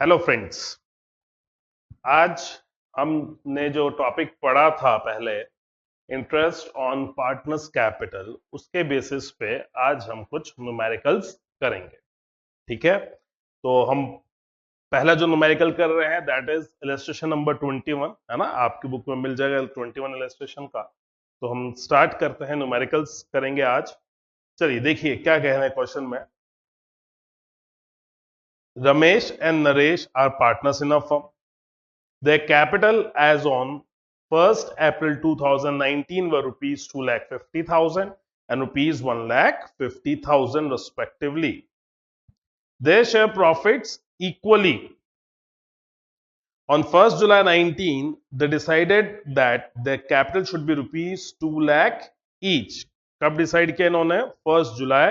Hello friends. आज हमने जो टॉपिक पढ़ा था पहले, इंटरेस्ट ऑन पार्टनर्स कैपिटल, उसके बेसिस पे आज हम कुछ न्यूमेरिकल्स करेंगे। ठीक है, तो हम पहला जो न्यूमेरिकल कर रहे हैं दैट इज इलस्ट्रेशन नंबर 21, है ना। आपकी बुक में मिल जाएगा 21 इलस्ट्रेशन का। तो हम स्टार्ट करते हैं, न्यूमेरिकल्स करेंगे आज। चलिए देखिए क्या कह रहे हैं क्वेश्चन में। Ramesh and Naresh are partners in a firm. Their capital as on 1st April 2019 were rupees 2,50,000 and rupees 1,50,000 respectively. They share profits equally. On 1st July 19, they decided that their capital should be rupees 2 lakh each. कब decide किया इन्होंने? 1st July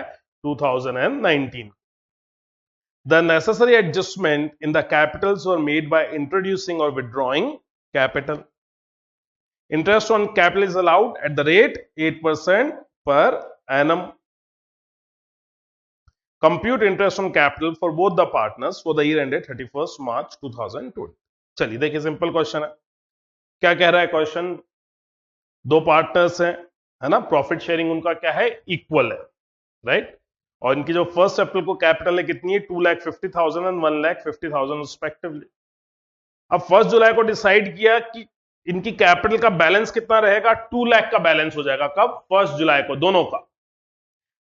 2019. The necessary adjustment in the capitals were made by introducing or withdrawing capital. Interest on capital is allowed at the rate 8% per annum. Compute interest on capital for both the partners for the year ended 31st March 2020. चलिए देखिए, simple question है। क्या कह रहा है question? दो partners हैं, है ना। प्रॉफिट शेयरिंग उनका क्या है? इक्वल है, राइट। और इनकी जो 1 अप्रैल को कैपिटल है कितनी है? 2,50,000 एंड 1,50,000 रिस्पेक्टिवली। अब 1 जुलाई को डिसाइड किया कि इनकी कैपिटल का बैलेंस कितना रहेगा? 2 लाख का बैलेंस हो जाएगा। कब? 1 जुलाई को, दोनों का।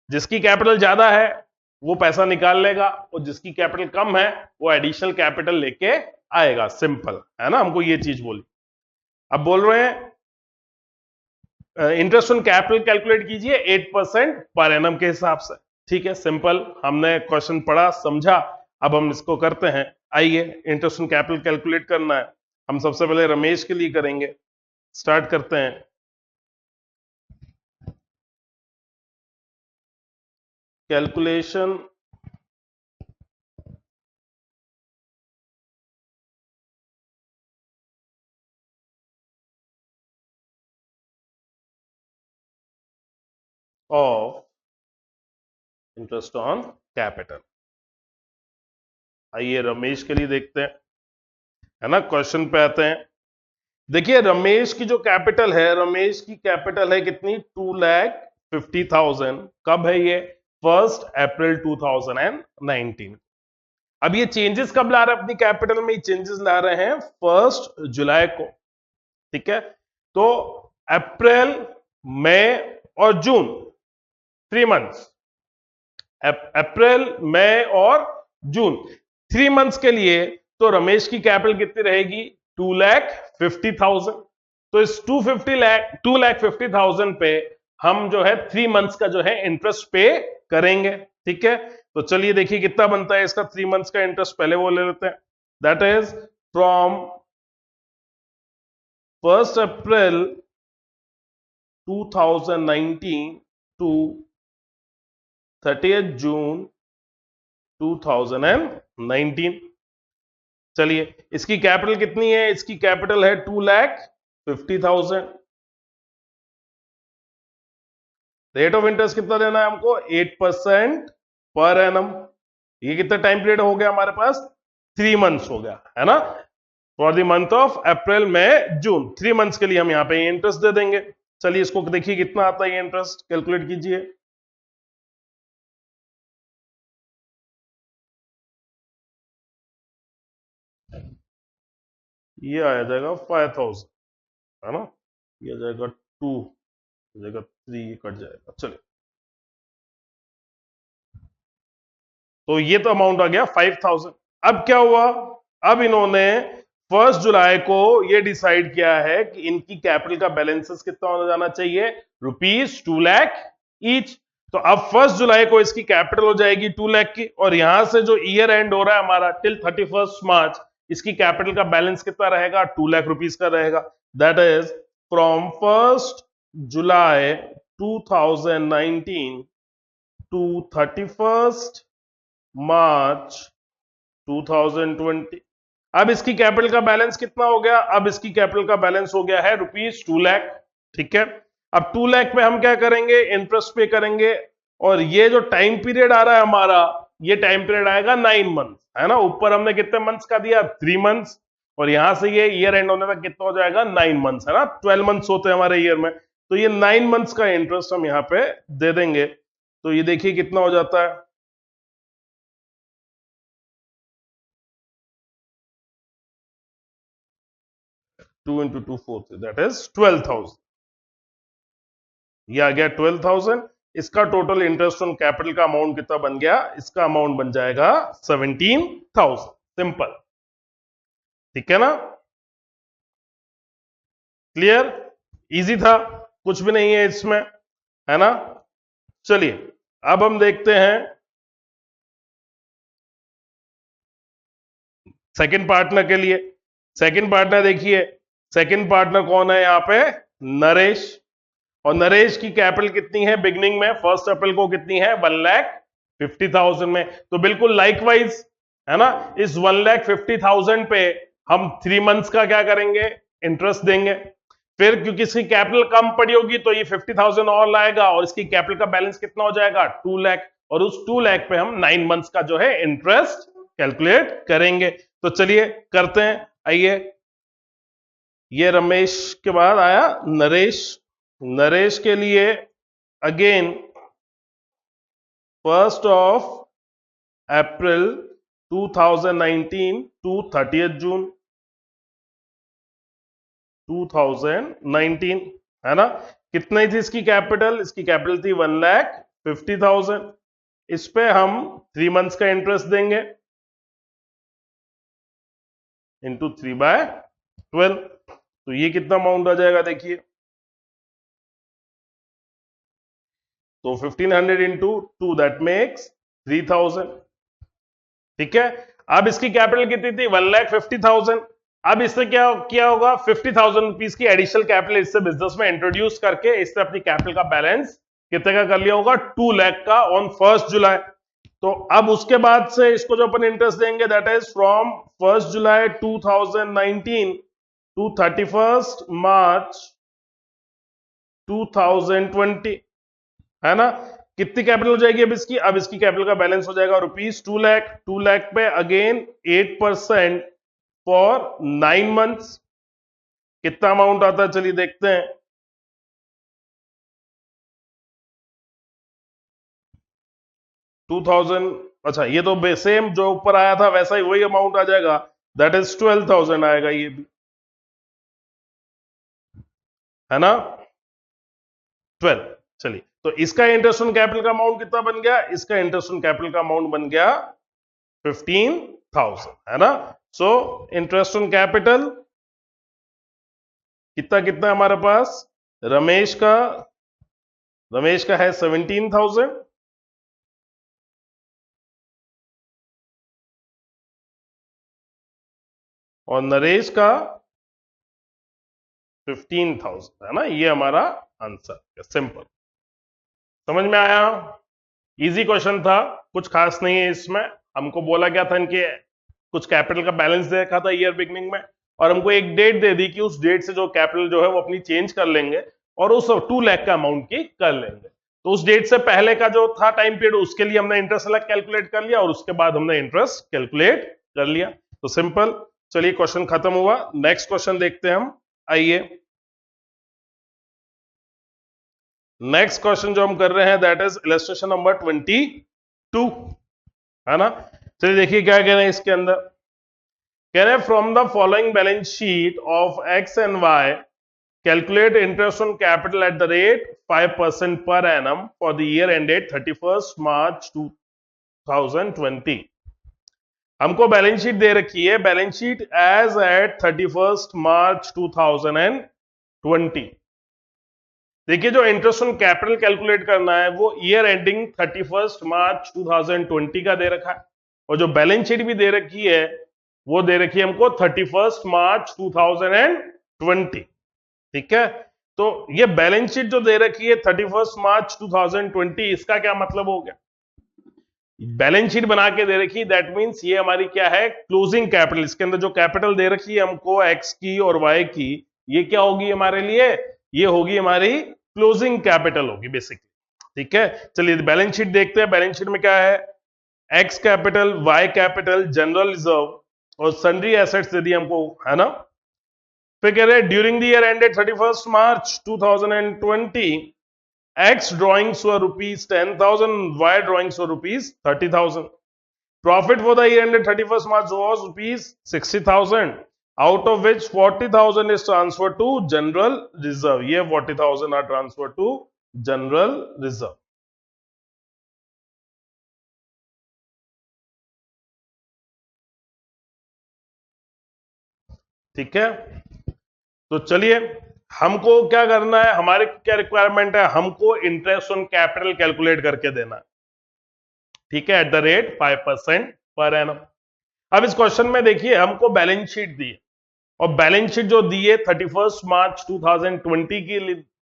जिसकी कैपिटल ज्यादा है वो पैसा निकाल लेगा, और जिसकी कैपिटल कम है वो एडिशनल कैपिटल लेके आएगा। सिंपल है ना, हमको ये चीज बोली। अब बोल रहे हैं इंटरेस्ट ऑन कैपिटल कैलकुलेट कीजिए 8% पर एनम के हिसाब से। ठीक है, सिंपल। हमने क्वेश्चन पढ़ा, समझा, अब हम इसको करते हैं। आइए, इंटरेस्ट ऑन कैपिटल कैलकुलेट करना है। हम सबसे पहले रमेश के लिए करेंगे। स्टार्ट करते हैं। Calculation of interest on capital. आइए रमेश के लिए देखते हैं, है ना। क्वेश्चन पे आते हैं। देखिए रमेश की जो कैपिटल है, रमेश की कैपिटल है कितनी? 2,50,000। कब है ये? 1 अप्रैल 2019। अब ये चेंजेस कब ला रहे हैं अपनी कैपिटल में? चेंजेस ला रहे हैं 1 जुलाई को। ठीक है, तो अप्रैल, मई और जून, 3 मंथ्स। अप्रैल, मई और जून, 3 मंथ्स के लिए तो रमेश की कैपिटल कितनी रहेगी? 2,50,000। तो इस 2,50,000 पे हम जो है 3 मंथ्स का जो है इंटरेस्ट पे करेंगे। ठीक है, तो चलिए देखिए कितना बनता है इसका 3 मंथ्स का इंटरेस्ट। पहले वो ले लेते हैं। That is from 1 April 2019 to 30th June 2019। चलिए, इसकी कैपिटल कितनी है? इसकी कैपिटल है 2,50,000। रेट ऑफ इंटरेस्ट कितना देना है हमको? 8% पर एनम। ये कितना टाइम पीरियड हो गया हमारे पास? 3 मंथ्स हो गया, है ना। For the month of April, May, June, 3 months के लिए हम यहां पे इंटरेस्ट दे देंगे। चलिए इसको देखिए कितना आता है ये इंटरेस्ट, कैलकुलेट कीजिए। ये आ जाएगा 5,000, है ना। ये आ जाएगा 2, आ जाएगा 3, कट जाएगा। चलिए, तो ये तो अमाउंट आ गया 5,000। अब क्या हुआ? अब इन्होंने 1 जुलाई को ये डिसाइड किया है कि इनकी कैपिटल का बैलेंसेस कितना होना जाना चाहिए? Rupees 2 lakh each. तो अब 1 जुलाई को इसकी कैपिटल हो जाएगी 2 लाख की, और यहां से जो ईयर एंड हो रहा है हमारा टिल 31 मार्च, इसकी कैपिटल का बैलेंस कितना रहेगा? 2 लाख रुपीज का रहेगा। That is from 1 July 2019 to 31 March 2020। अब इसकी कैपिटल का बैलेंस कितना हो गया? अब इसकी कैपिटल का बैलेंस हो गया है रुपीज 2 लाख। ठीक है, अब 2 लाख पे हम क्या करेंगे? इंटरेस्ट पे करेंगे। और ये जो टाइम पीरियड आ रहा है हमारा ये टाइम पीरियड आएगा 9 मंथ, है ना। ऊपर हमने कितने मंथ्स का दिया, 3 मंथ्स, और यहां से ये ईयर एंड होने तक कितना हो जाएगा, 9 मंथ्स, है ना। 12 मंथ्स होते हैं हमारे ईयर में, तो ये 9 मंथ्स का इंटरेस्ट हम यहाँ पे दे देंगे। तो ये देखिए कितना हो जाता है, 2 into 2 4 दैट इज 12,000। ये आ गया 12,000। इसका टोटल इंटरेस्ट ऑन कैपिटल का अमाउंट कितना बन गया, इसका अमाउंट बन जाएगा 17,000। सिंपल, ठीक है ना, क्लियर, इजी था, कुछ भी नहीं है इसमें, है ना। चलिए अब हम देखते हैं सेकंड पार्टनर के लिए। सेकंड पार्टनर देखिए, सेकंड पार्टनर कौन है यहाँ पे, नरेश। और नरेश की कैपिटल कितनी है बिगनिंग में, 1 अप्रैल को कितनी है, 1,50,000 में। तो बिल्कुल लाइकवाइज, है ना, इस 1,50,000 पे हम 3 मंथ्स का क्या करेंगे, इंटरेस्ट देंगे। फिर क्योंकि इसकी कैपिटल कम पड़ी होगी तो ये 50,000 और लाएगा, और इसकी कैपिटल का बैलेंस कितना हो जाएगा, 2 लाख, और उस 2 लाख पे हम 9 मंथ्स का जो है इंटरेस्ट कैलकुलेट करेंगे। तो चलिए करते हैं, आइए। ये रमेश के बाद आया नरेश। नरेश के लिए अगेन 1 अप्रैल 2019 टू 30 जून 2019, है ना। कितनी थी इसकी कैपिटल, इसकी कैपिटल थी 1,50,000। इस पे हम 3 मंथ्स का इंटरेस्ट देंगे इंटू 3/12। तो ये कितना अमाउंट आ जाएगा देखिए, तो 1500 इंटू 2 दैट मेक्स 3,000, ठीक है। अब इसकी कैपिटल कितनी थी, 1,50,000। अब इससे क्या किया होगा, 50,000 रुपीज की एडिशनल कैपिटल इससे बिजनेस में इंट्रोड्यूस करके इससे अपनी कैपिटल का बैलेंस कितने का कर लिया होगा, 2 लाख का ऑन 1 जुलाई। तो अब उसके बाद से इसको जो अपन इंटरेस्ट देंगे that is from 1 July 2019 to 31 March 2020, है ना। कितनी कैपिटल हो जाएगी अब इसकी कैपिटल का बैलेंस हो जाएगा रुपीज 2 लाख। 2 लाख पे अगेन 8% फॉर 9 मंथ्स, कितना अमाउंट आता है चलिए देखते हैं। अच्छा ये तो सेम जो ऊपर आया था वैसा ही वही अमाउंट आ जाएगा, दैट इज 12,000 आएगा ये भी, है ना, 12। चलिए तो इसका इंटरेस्ट ऑन कैपिटल का अमाउंट कितना बन गया, इसका इंटरेस्ट ऑन कैपिटल का अमाउंट बन गया 15,000, है ना। सो इंटरेस्ट ऑन कैपिटल कितना कितना हमारे पास, रमेश का है 17,000, और नरेश का 15,000, है ना। ये हमारा आंसर है, सिंपल, समझ में आया, इजी क्वेश्चन था, कुछ खास नहीं है इसमें। हमको बोला गया था इनके कुछ कैपिटल का बैलेंस देखा था ईयर बिगनिंग में, और हमको एक डेट दे दी कि उस डेट से जो कैपिटल जो है वो अपनी चेंज कर लेंगे और उस 2 लाख का अमाउंट की कर लेंगे। तो उस डेट से पहले का जो था टाइम पीरियड उसके लिए हमने इंटरेस्ट अलग कैलकुलेट कर लिया, और उसके बाद हमने इंटरेस्ट कैलकुलेट कर लिया। तो सिंपल, चलिए क्वेश्चन खत्म हुआ। नेक्स्ट क्वेश्चन देखते हैं हम, आइए। नेक्स्ट क्वेश्चन जो हम कर रहे हैं दैट इज इलस्ट्रेशन नंबर 22, है ना। चलिए देखिए क्या कह रहे हैं इसके अंदर, कह रहे हैं from the following balance sheet of X and Y calculate interest on capital at the rate 5% per annum for the year ended 31 March 2020। हमको बैलेंस शीट दे रखी है, balance sheet as at 31 March 2020। देखिए जो इंटरेस्ट ऑन कैपिटल कैलकुलेट करना है वो year ending 31 March 2020 का दे रखा है, और जो बैलेंस शीट भी दे रखी है वो दे रखी है हमको 31 मार्च 2020, ठीक है। तो ये बैलेंस शीट जो दे रखी है 31 मार्च 2020, इसका क्या मतलब हो गया, बैलेंस शीट बना के दे रखी, दैट मींस ये हमारी क्या है, क्लोजिंग कैपिटल। इसके अंदर जो कैपिटल दे रखी है हमको एक्स की और वाई की, ये क्या होगी हमारे लिए, ये होगी हमारी क्लोजिंग कैपिटल होगी बेसिकली, ठीक है। चलिए बैलेंस शीट देखते हैं, बैलेंस शीट में क्या है, X capital, Y capital, general reserve और सन्ड्री एसेट्स दे दिए हमको, है ना। फिर कह रहे during the year ended 31 March 2020 X drawings were rupees 10,000, Y drawings were rupees 30,000. Profit for the year ended 31st March was rupees 60,000, out of which 40,000 is transferred to general reserve. ये 40,000 are transferred to general reserve. ठीक है, तो चलिए हमको क्या करना है, हमारे क्या रिक्वायरमेंट है, हमको इंटरेस्ट ऑन कैपिटल कैलकुलेट करके देना है, ठीक है, eight the rate 5% per annum. अब इस क्वेश्चन में देखिए हमको बैलेंस शीट दी है, और बैलेंस शीट जो दी है 31 मार्च 2020 की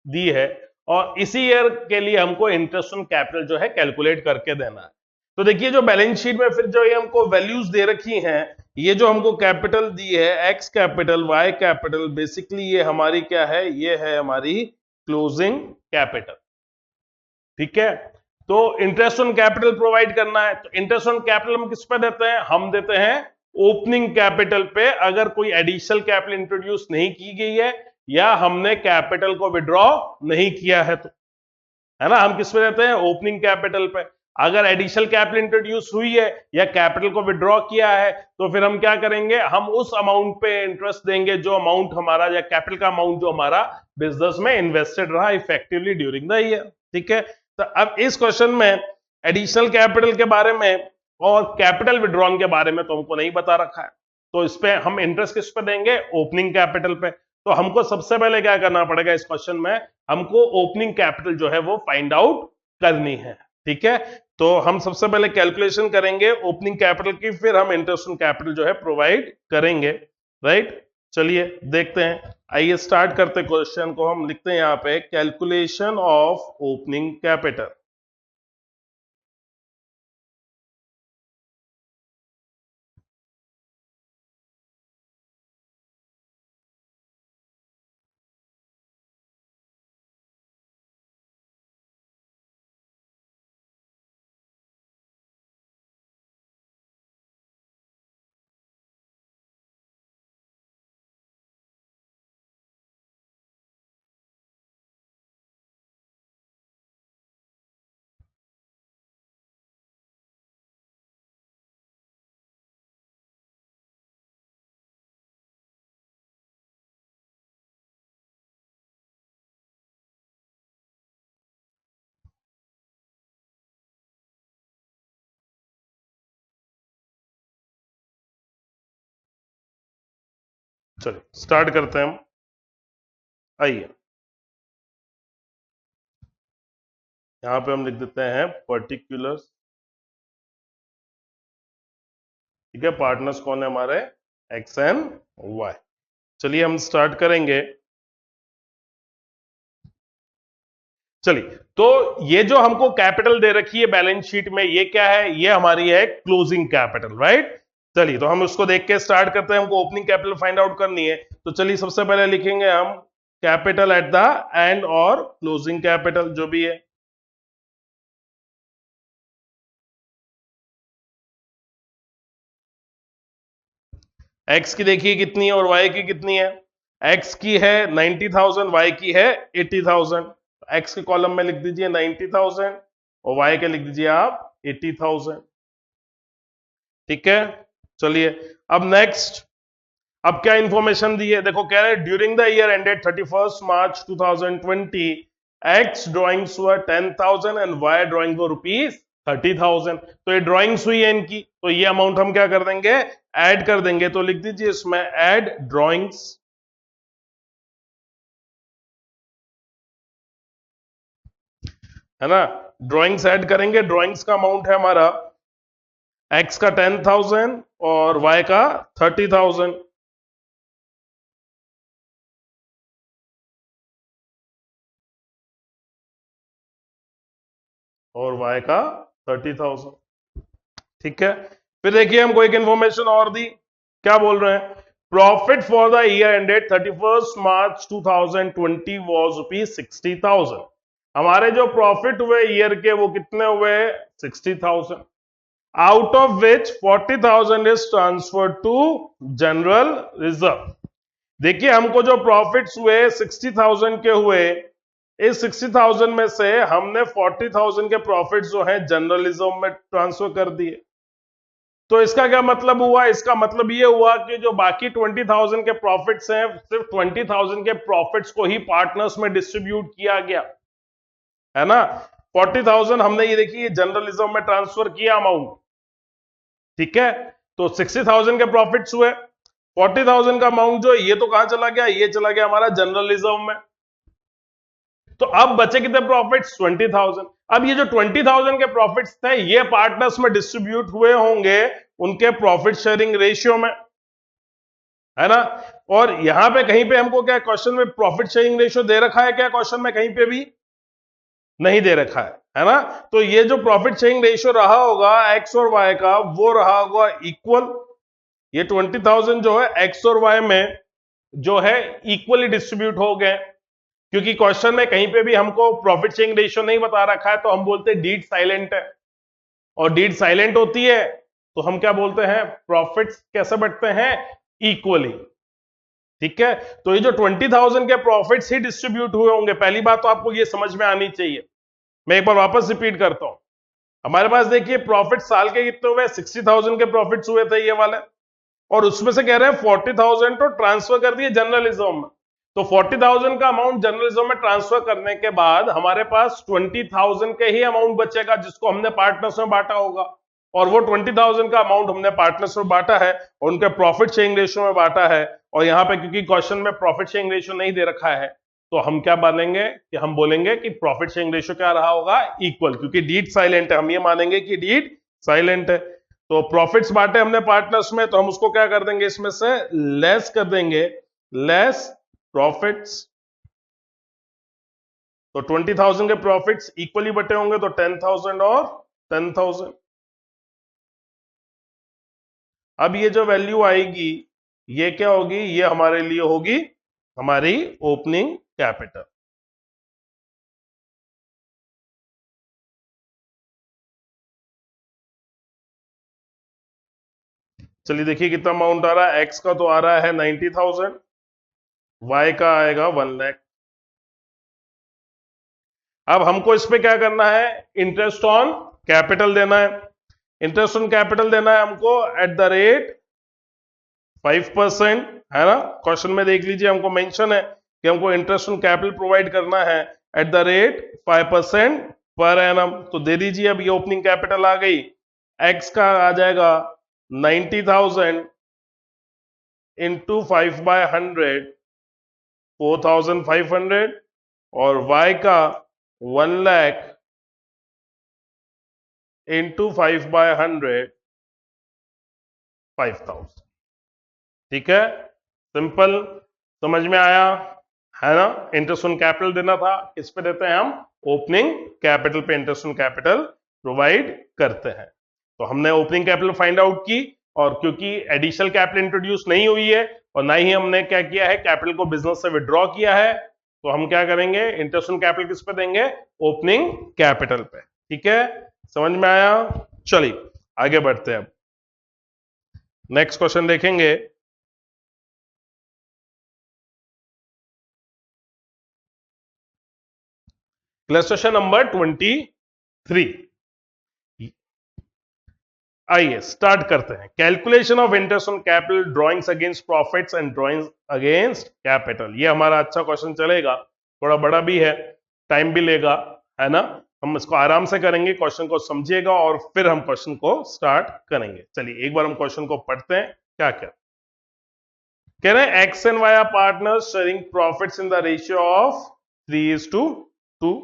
दी है, और इसी ईयर के लिए हमको इंटरेस्ट ऑन कैपिटल जो है कैलकुलेट करके देना है. तो देखिए जो बैलेंस शीट में फिर जो ये हमको वैल्यूज दे रखी हैं, ये जो हमको कैपिटल दी है, X capital, Y capital, basically ये हमारी क्या है, ये है हमारी क्लोजिंग कैपिटल. ठीक है, तो इंटरेस्ट ऑन कैपिटल प्रोवाइड करना है, तो इंटरेस्ट ऑन कैपिटल हम किस पे देते हैं, हम देते हैं ओपनिंग कैपिटल पे, अगर कोई एडिशनल कैपिटल इंट्रोड्यूस नहीं की गई है या हमने कैपिटल को विड्रॉ नहीं किया है, तो है ना, हम किस पे देते हैं, ओपनिंग कैपिटल पे. अगर एडिशनल कैपिटल इंट्रोड्यूस हुई है या कैपिटल को विड्रॉ किया है, तो फिर हम क्या करेंगे, हम उस अमाउंट पे इंटरेस्ट देंगे जो अमाउंट हमारा या कैपिटल का अमाउंट जो हमारा बिजनेस में इन्वेस्टेड रहा इफेक्टिवली ड्यूरिंग द ईयर. ठीक है, तो अब इस क्वेश्चन में एडिशनल कैपिटल के बारे में और कैपिटल विड्रॉन के बारे में तो हमको नहीं बता रखा है, तो इस पे हम इंटरेस्ट किस पे देंगे, ओपनिंग कैपिटल पे. तो हमको सबसे पहले क्या करना पड़ेगा इस क्वेश्चन में, हमको ओपनिंग कैपिटल जो है वो फाइंड आउट करनी है. ठीक है, तो हम सबसे पहले कैलकुलेशन करेंगे ओपनिंग कैपिटल की, फिर हम इंटरेस्ट ऑन कैपिटल जो है प्रोवाइड करेंगे. राइट, चलिए देखते हैं, आइए स्टार्ट करते क्वेश्चन को. हम लिखते हैं यहां पे कैलकुलेशन ऑफ ओपनिंग कैपिटल. चलिए स्टार्ट करते हैं हम. आइए यहां पे हम लिख देते हैं पर्टिकुलर्स. ठीक है, पार्टनर्स कौन है हमारे, एक्स एंड वाई. चलिए हम स्टार्ट करेंगे. चलिए, तो ये जो हमको कैपिटल दे रखी है बैलेंस शीट में, ये क्या है, ये हमारी है क्लोजिंग कैपिटल. राइट, चलिए तो हम उसको देख के स्टार्ट करते हैं. हमको ओपनिंग कैपिटल फाइंड आउट करनी है, तो चलिए सबसे पहले लिखेंगे हम कैपिटल एट द एंड और क्लोजिंग कैपिटल जो भी है. एक्स की देखिए कितनी है और वाई की कितनी है. एक्स की है 90,000, वाई की है 80,000. एक्स के कॉलम में लिख दीजिए 90,000 और वाई के लिख दीजिए आप 80,000. ठीक है, चलिए अब नेक्स्ट, अब क्या इंफॉर्मेशन दी है, देखो कह रहे हैं during the year ended 31 March 2020 X drawings were 10,000 and Y drawing were rupees 30,000. तो ये ड्रॉइंग्स हुई है इनकी, तो ये अमाउंट हम क्या कर देंगे, ऐड कर देंगे. तो लिख दीजिए इसमें ऐड ड्रॉइंग्स. है ना, ड्रॉइंग्स ऐड करेंगे. ड्रॉइंग्स का अमाउंट है हमारा एक्स का 10,000 और वाई का 30,000. और वाई का 30,000. ठीक है, फिर देखिए हमको एक इंफॉर्मेशन और दी, क्या बोल रहे हैं, profit for the year ended 31 March 2020 was rupees 60,000. हमारे जो प्रॉफिट हुए ईयर के वो कितने हुए, 60,000. out of which 40,000 is transferred to general reserve. देखिए हमको जो प्रॉफिट्स हुए 60,000 के हुए, इस 60,000 में से हमने 40,000 के प्रॉफिट्स जो है जनरल रिजर्व में ट्रांसफर कर दिए। तो इसका क्या मतलब हुआ? इसका मतलब ये हुआ कि जो बाकी 20,000 के प्रॉफिट्स हैं, सिर्फ 20,000 के प्रॉफिट्स को ही पार्टनर्स में डिस्ट्रीब्यूट किया गया, है ना। 40,000 हमने ये देखिए जनरल रिजर्व में ट्रांसफर किया अमाउंट, ठीक है। तो 60,000 के प्रॉफिट्स हुए, 40,000 का अमाउंट जो ये तो कहां चला गया? ये चला गया हमारा जनरल रिजर्व में। तो अब बचे कितने प्रॉफिट्स? 20,000। अब ये जो 20,000 के प्रॉफिट्स थे ये पार्टनर्स में डिस्ट्रीब्यूट हुए होंगे उनके प्रॉफिट शेयरिंग रेशियो में, है ना। और यहां पे कहीं पे हमको क्या क्वेश्चन में प्रॉफिट शेयरिंग रेशियो दे रखा है क्या? क्वेश्चन में कहीं पे भी नहीं दे रखा है ना। तो ये जो प्रॉफिट शेयरिंग रेशियो रहा होगा एक्स और वाई का, वो रहा होगा इक्वल। ये 20,000 जो है एक्स और वाई में जो है इक्वली डिस्ट्रीब्यूट हो गए, क्योंकि क्वेश्चन में कहीं पे भी हमको प्रॉफिट शेयरिंग रेशियो नहीं बता रखा है तो हम बोलते हैं डीड साइलेंट है, और डीड साइलेंट होती है तो हम क्या बोलते हैं? प्रॉफिट्स कैसे बंटते हैं? इक्वली, ठीक है। तो ये जो 20,000 के प्रॉफिट्स ही डिस्ट्रीब्यूट हुए होंगे, पहली बात तो आपको ये समझ में आनी चाहिए। मैं एक बार वापस रिपीट करता हूं। हमारे पास देखिए प्रॉफिट साल के कितने हुए? 60,000 के प्रॉफिट्स हुए थे ये वाले, और उसमें से कह रहे हैं 40,000 तो ट्रांसफर कर दिए जनरल रिजर्व में। तो 40,000 का अमाउंट जनरल रिजर्व में ट्रांसफर करने के बाद हमारे पास 20,000 के ही अमाउंट बचेगा जिसको हमने पार्टनर्स में बांटा होगा, और वो 20,000 का अमाउंट हमने पार्टनर्स में बांटा है और उनके प्रॉफिट शेयरिंग रेशियो में बांटा है। और यहां पे क्योंकि क्वेश्चन में प्रॉफिट शेयरिंग रेशियो नहीं दे रखा है तो हम क्या मानेंगे कि हम बोलेंगे कि प्रॉफिट शेयरिंग रेशियो क्या रहा होगा? इक्वल, क्योंकि डीड साइलेंट है, हम ये मानेंगे कि डीड साइलेंट है। तो प्रॉफिट्स बांटे हमने पार्टनर्स में, तो हम उसको क्या कर देंगे? इसमें से लेस कर देंगे, लेस प्रॉफिट्स। तो 20,000 के प्रॉफिट्स इक्वली बटे होंगे तो 10,000 और 10,000। अब ये जो वैल्यू आएगी ये क्या होगी? ये हमारे लिए होगी हमारी ओपनिंग कैपिटल। चलिए देखिए कितना अमाउंट आ रहा है। एक्स का तो आ रहा है 90,000, वाई का आएगा 1 लाख। अब हमको इस पे क्या करना है? इंटरेस्ट ऑन कैपिटल देना है। इंटरेस्ट ऑन कैपिटल देना है हमको एट द रेट 5%, है ना। क्वेश्चन में देख लीजिए हमको मेंशन है कि हमको इंटरेस्ट ऑन कैपिटल प्रोवाइड करना है eight the rate 5% per annum. तो दे दीजिए, अब ये ओपनिंग कैपिटल आ गई। एक्स का आ जाएगा 90,000 इंटू 5/100 4,500, और y का 1 लाख इंटू 5/100 5,000। ठीक है, सिंपल, समझ में आया, है ना। इंटरेस्ट ऑन कैपिटल देना था, किस पे देते हैं हम? ओपनिंग कैपिटल पे इंटरेस्ट ऑन कैपिटल प्रोवाइड करते हैं। तो हमने ओपनिंग कैपिटल फाइंड आउट की, और क्योंकि एडिशनल कैपिटल इंट्रोड्यूस नहीं हुई है और ना ही हमने क्या किया है, कैपिटल को बिजनेस से विड्रॉ किया है, तो हम क्या करेंगे? इंटरेस्ट ऑन कैपिटल किस पे देंगे? ओपनिंग कैपिटल पे। ठीक है, समझ में आया। चलिए आगे बढ़ते हैं। अब नेक्स्ट क्वेश्चन देखेंगे। Question number 23। आइए स्टार्ट करते हैं। Calculation of interest on capital, drawings against profits and drawings against capital. ये हमारा अच्छा क्वेश्चन चलेगा, थोड़ा बड़ा भी है, टाइम भी लेगा, है ना। हम इसको आराम से करेंगे, क्वेश्चन को समझिएगा और फिर हम क्वेश्चन को स्टार्ट करेंगे। चलिए एक बार हम क्वेश्चन को पढ़ते हैं। क्या क्या कह रहे हैं? X and Y are partners sharing profits in the ratio of 3:2।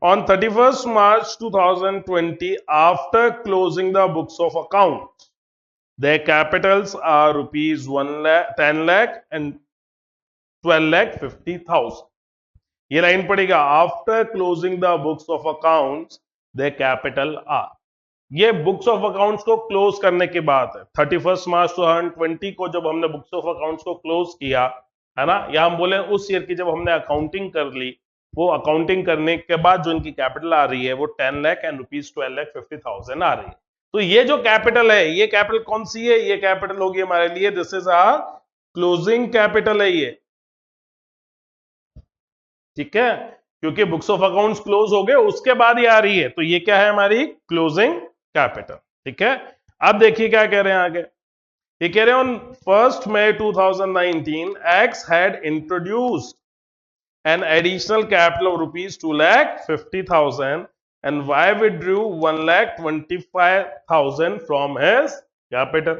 On 31st March 2020, after closing the books of accounts, their capitals are rupees 10 lakh and 12,50,000. ये लाइन पड़ेगा, after closing the books of accounts they capital R. ये books of accounts को close करने की बात है। 31 March 2020 को जब हमने बुक्स ऑफ अकाउंट्स को क्लोज किया, है ना, या हम बोले उस ईयर की जब हमने अकाउंटिंग कर ली, वो अकाउंटिंग करने के बाद जो इनकी कैपिटल आ रही है वो 10 लाख एंड रुपीज 12,50,000 आ रही है। तो ये जो कैपिटल है, ये कैपिटल कौन सी है? ये कैपिटल होगी हमारे लिए, this is our closing capital है ये, ठीक है, क्योंकि बुक्स ऑफ अकाउंट्स क्लोज हो गए उसके बाद ये आ रही है, तो ये क्या है? हमारी क्लोजिंग कैपिटल, ठीक है। अब देखिए क्या कह रहे हैं आगे, ये कह रहे हैं on 1st May 2019 X had introduced an additional capital of rupees 2,50,000 and Y withdrew 1,25,000 from his capital।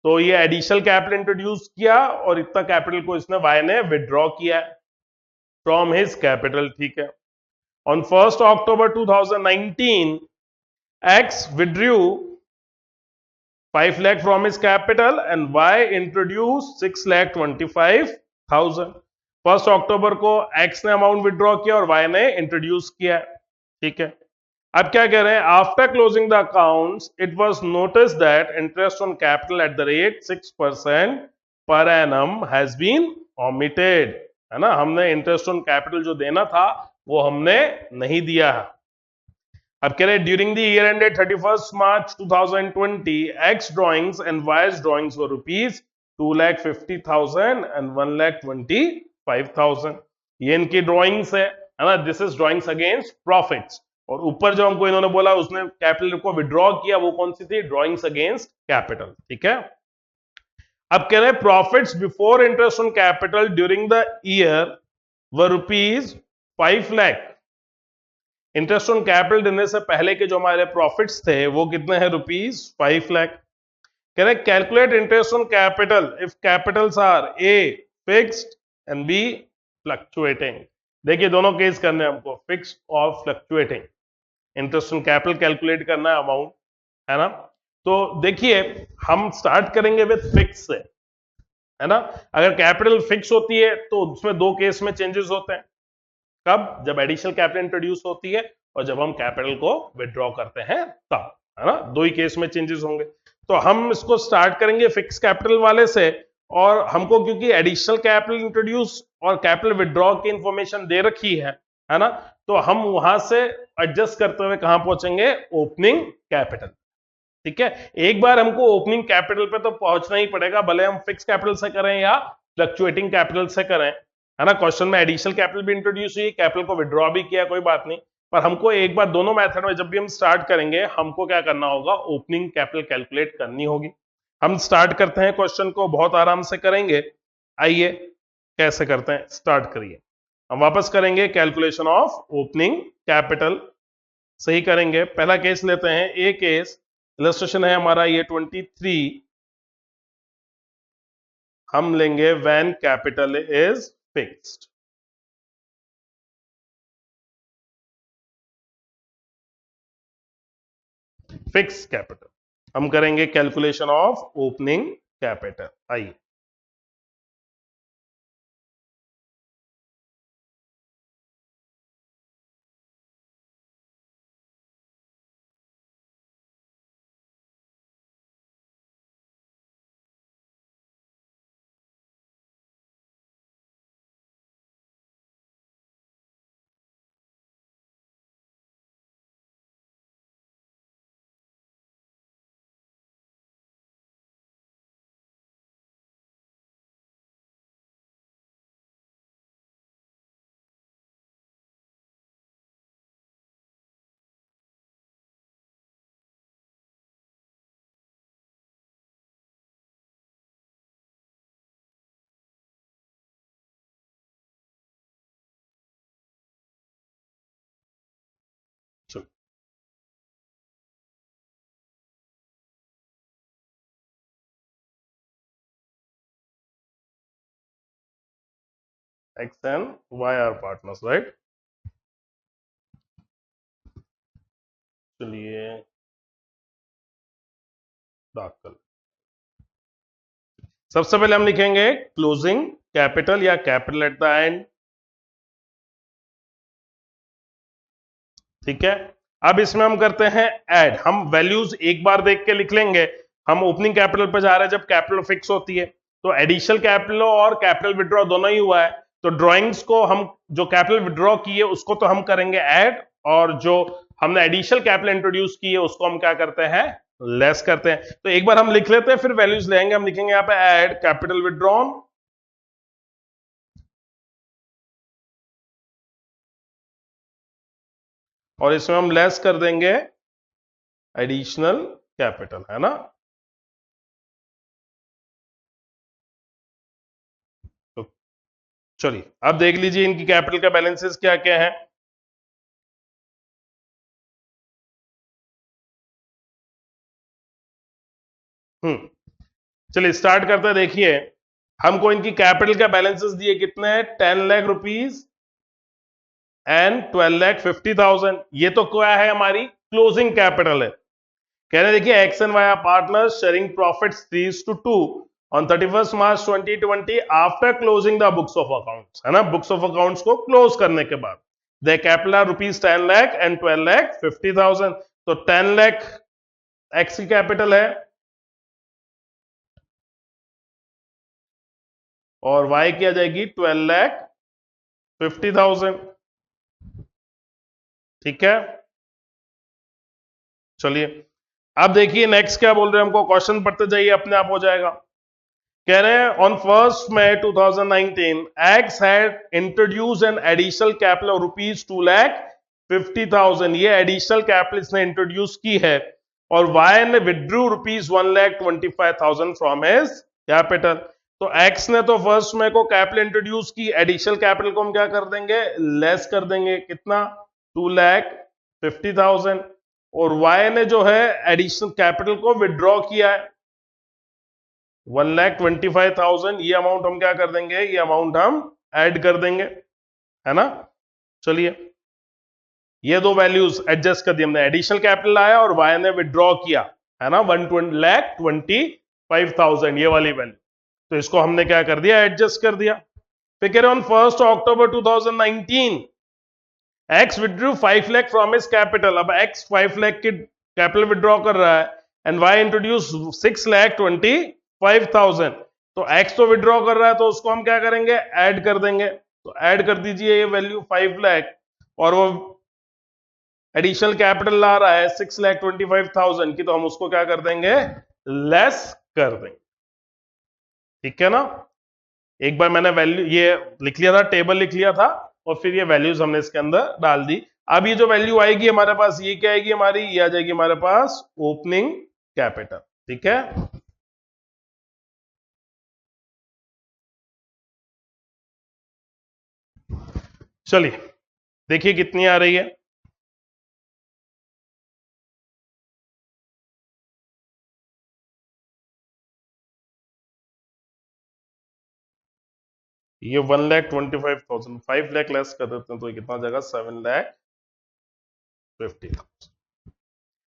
तो ये एडिशनल कैपिटल इंट्रोड्यूस किया और इतना कैपिटल को इसने Y ने विड्रॉ किया फ्रॉम हिज कैपिटल, ठीक है। On 1st October 2019 X withdrew 5 lakh from his capital and Y introduced 6,25,000। 1st October को X ने अमाउंट विड्रॉ किया और Y ने इंट्रोड्यूस किया, ठीक है। अब क्या कह रहे हैं? After closing the accounts it was notice that interest on capital at the rate 6% per annum has been omitted, है ना, हमने इंटरेस्ट ऑन कैपिटल जो देना था वो हमने नहीं दिया है। अब कह रहे हैं during the year ended 31st March 2020 X drawings and Y's drawings were rupees 2,50,000 and 1,25,000। ये इनकी ड्रॉइंग्स है ना, this is drawings against profits. और ऊपर जो हमको इन्होंने बोला उसने कैपिटल को विड्रॉ किया, वो कौन सी थी? ड्रॉइंग्स अगेंस्ट कैपिटल, ठीक है। अब कह रहे हैं profits before interest on capital during the year were rupees 5 lakh. Interest on capital देने से पहले के जो हमारे प्रॉफिट्स थे वो कितने हैं? रुपीज 5 लाख। कह रहे calculate interest on capital if capitals are A fixed and B fluctuating. देखिए दोनों केस करने हैं हमको, फिक्स्ड और fluctuating. Interest on capital calculate करना है, अमाउंट, है ना। तो देखिए हम स्टार्ट करेंगे विद फिक्स से, है ना। अगर कैपिटल फिक्स होती है तो उसमें दो केस में चेंजेस होते हैं। कब? जब एडिशनल कैपिटल इंट्रोड्यूस होती है और जब हम कैपिटल को विड्रॉ करते हैं तब, है ना, दो ही केस में चेंजेस होंगे। तो हम इसको स्टार्ट करेंगे फिक्स कैपिटल वाले से, और हमको क्योंकि एडिशनल कैपिटल इंट्रोड्यूस और कैपिटल विड्रॉ की इंफॉर्मेशन दे रखी है ना, तो हम वहां से एडजस्ट करते हुए कहां पहुंचेंगे? ओपनिंग कैपिटल, ठीक है। एक बार हमको ओपनिंग कैपिटल पे तो पहुंचना ही पड़ेगा, भले हम फिक्स कैपिटल से करें या फ्लक्चुएटिंग कैपिटल से करें, है ना। क्वेश्चन में एडिशनल कैपिटल भी इंट्रोड्यूस हुई, कैपिटल को विड्रॉ भी किया, कोई बात नहीं, पर हमको एक बार दोनों मेथड में जब भी हम स्टार्ट करेंगे हमको क्या करना होगा? ओपनिंग कैपिटल कैलकुलेट करनी होगी। हम स्टार्ट करते हैं, क्वेश्चन को बहुत आराम से करेंगे। आइए कैसे करते हैं, स्टार्ट करिए। हम वापस करेंगे कैलकुलेशन ऑफ ओपनिंग कैपिटल, सही करेंगे। पहला केस लेते हैं, ए केस इलस्ट्रेशन है हमारा ये 23, हम लेंगे when capital is fixed. Fix capital हम करेंगे कैलकुलेशन ऑफ ओपनिंग कैपिटल। आइए चलो, X and Y are partners, right? चलिए दाखिल, सबसे पहले हम लिखेंगे क्लोजिंग कैपिटल या कैपिटल एट द एंड, ठीक है। अब इसमें हम करते हैं ऐड, हम वैल्यूज एक बार देख के लिख लेंगे। हम ओपनिंग कैपिटल पर जा रहे हैं जब कैपिटल फिक्स होती है, तो एडिशनल कैपिटल और कैपिटल विड्रॉ दोनों ही हुआ है, तो ड्राइंग्स को हम जो कैपिटल विड्रॉ की है उसको तो हम करेंगे ऐड, और जो हमने एडिशनल कैपिटल इंट्रोड्यूस की है उसको हम क्या करते हैं? लेस करते हैं। तो एक बार हम लिख लेते हैं, फिर वैल्यूज लेंगे। हम लिखेंगे यहां पे ऐड कैपिटल विड्रॉन, और इसमें हम लेस कर देंगे एडिशनल कैपिटल, है ना। तो चलिए अब देख लीजिए इनकी कैपिटल का बैलेंसेस क्या क्या है। चलिए स्टार्ट करते हैं। देखिए हमको इनकी कैपिटल का बैलेंसेस दिए कितने हैं, 10 लाख रुपीज एंड 12,50,000। ये तो क्या है, हमारी क्लोजिंग कैपिटल है। कह रहे देखिए X and Y are partners sharing profits 3:2 on 31 March 2020 after closing the books of accounts, है ना। बुक्स ऑफ अकाउंट्स को क्लोज करने के बाद the capital are rupees 10 lakh and 12,50,000। तो 10 लाख एक्स की कैपिटल है और वाई की आ जाएगी 12,50,000। ठीक है, चलिए अब देखिए नेक्स्ट क्या बोल रहे हैं हमको। क्वेश्चन पढ़ते जाइए, अपने आप हो जाएगा। कह रहे हैं on 1 May 2019 X had introduce an additional capital of rupees 2,50,000। ये एडिशनल कैपिटल इसने इंट्रोड्यूस की है, और वाई ने withdrew rupees 1,25,000 from his capital. तो एक्स ने तो 1 मई को कैपिटल इंट्रोड्यूस की, एडिशनल कैपिटल को हम क्या कर देंगे, लेस कर देंगे। कितना, 2,50,000। और वाई ने जो है एडिशनल कैपिटल को विड्रॉ किया है 1,25,000। ये अमाउंट हम क्या कर देंगे, ये अमाउंट हम ऐड कर देंगे, है ना। चलिए ये दो वैल्यूज एडजस्ट कर दी हमने, एडिशनल कैपिटल आया और वाई ने विड्रॉ किया, है ना, 1,25,000 ये वाली वैल्यू। तो इसको हमने क्या कर दिया, एडजस्ट कर दिया। फिर कह रहे on 1 October 2019 X withdrew 5 lakh from his capital. अब एक्स 5 लाख की कैपिटल विड्रॉ कर रहा है एंड वाई इंट्रोड्यूस 6,25,000। तो एक्स तो विड्रॉ कर रहा है, तो उसको हम क्या करेंगे, ऐड कर देंगे। तो ऐड कर दीजिए ये वैल्यू 5 लाख, और वो एडिशनल कैपिटल ला रहा है 6,25,000 की, तो हम उसको क्या कर देंगे, लेस कर देंगे। ठीक है ना। एक बार मैंने वैल्यू ये लिख लिया था, टेबल लिख लिया था, और फिर ये वैल्यूज हमने इसके अंदर डाल दी। अब ये जो वैल्यू आएगी हमारे पास, ये क्या आएगी हमारी, ये आ जाएगी हमारे पास ओपनिंग कैपिटल। ठीक है, चलिए देखिए कितनी आ रही है। ये 1,25,000, 5 लाख लेस कर देते हैं तो ये कितना आ जाएगा, 7,50,000।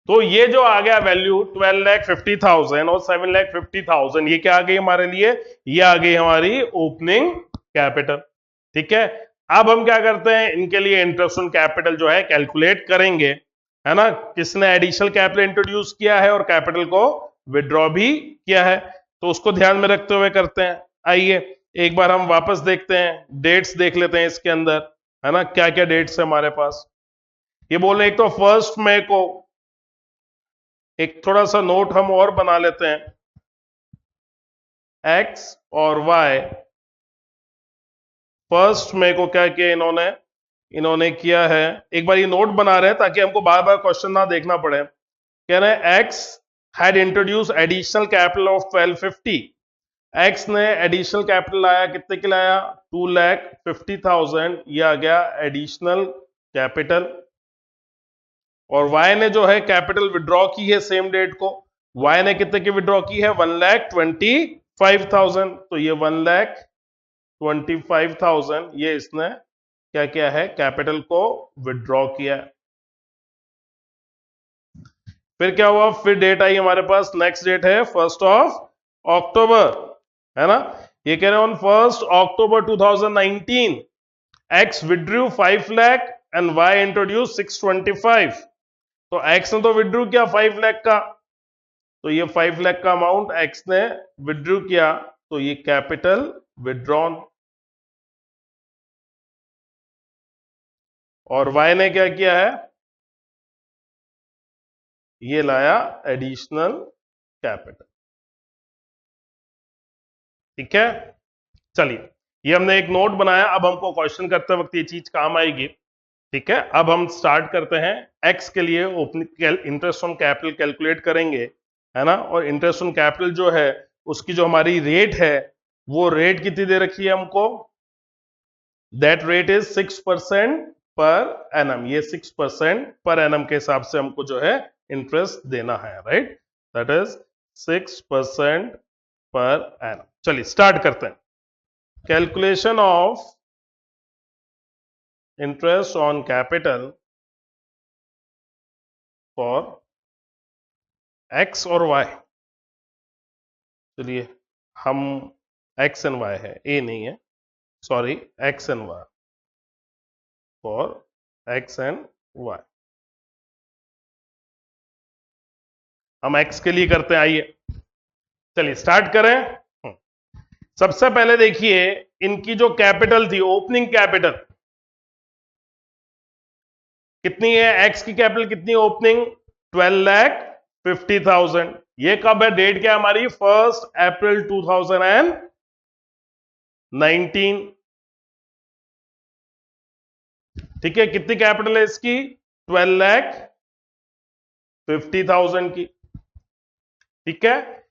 तो ये जो आ गया वैल्यू 12,50,000 और 7,50,000, ये क्या आ गई हमारे लिए, ये आ गई हमारी ओपनिंग कैपिटल। ठीक है, अब हम क्या करते हैं, इनके लिए इंटरेस्ट ऑन कैपिटल जो है कैलकुलेट करेंगे, है ना। किसने एडिशनल कैपिटल इंट्रोड्यूस किया है और कैपिटल को विड्रॉ भी किया है, तो उसको ध्यान में रखते हुए करते हैं। आइए एक बार हम वापस देखते हैं, डेट्स देख लेते हैं इसके अंदर, है ना, क्या क्या डेट्स है हमारे पास। ये बोल रहे हैं एक तो 1 मई को, एक थोड़ा सा नोट हम और बना लेते हैं, एक्स और वाई 1 मई को क्या किया इन्होंने, इन्होंने किया है, एक बार ये नोट बना रहे हैं ताकि हमको बार बार क्वेश्चन ना देखना पड़े। कह रहे हैं x had introduce additional capital of 1250। X ने एडिशनल कैपिटल लाया, कितने के लाया, 2,50,000, ये आ गया एडिशनल कैपिटल। और वाई ने जो है कैपिटल विड्रॉ की है सेम डेट को, वाई ने कितने की विड्रॉ की है, 1,25,000। तो ये 1,25,000 ये इसने क्या किया है, कैपिटल को विड्रॉ किया है। फिर क्या हुआ, फिर डेट आई हमारे पास, नेक्स्ट डेट है 1 अक्टूबर, है ना। ये कह रहे हैं on 1 October 2019 X withdrew 5 lakh and Y introduce 625। तो एक्स ने तो विड्रू किया 5 लाख का, तो ये 5 लाख का अमाउंट एक्स ने विड्रू किया, तो ये कैपिटल विड्रॉन। और वाई ने क्या किया है, ये लाया एडिशनल कैपिटल। ठीक है, चलिए ये हमने एक नोट बनाया, अब हमको क्वेश्चन करते वक्त ये चीज काम आएगी। ठीक है, अब हम स्टार्ट करते हैं। एक्स के लिए opening interest on capital calculate करेंगे, है ना। और इंटरेस्ट ऑन कैपिटल जो है उसकी जो हमारी रेट है वो रेट कितनी दे रखी है हमको, that rate is 6% per annum. ये 6% पर एनम के हिसाब से हमको जो है इंटरेस्ट देना है, right. That is 6% per annum. चलिए स्टार्ट करते हैं। Calculation of interest on capital for X और वाई। चलिए हम एक्स एंड वाई है, ए नहीं है, sorry, X and Y, for X and Y. हम एक्स के लिए करते हैं, आइए चलिए स्टार्ट करें। सबसे पहले देखिए इनकी जो कैपिटल थी, ओपनिंग कैपिटल कितनी है, एक्स की कैपिटल कितनी है ओपनिंग, 12,50,000। ये कब है, डेट क्या हमारी, 1 अप्रैल 2019। ठीक है, कितनी कैपिटल है इसकी, 12,50,000 की। ठीक है,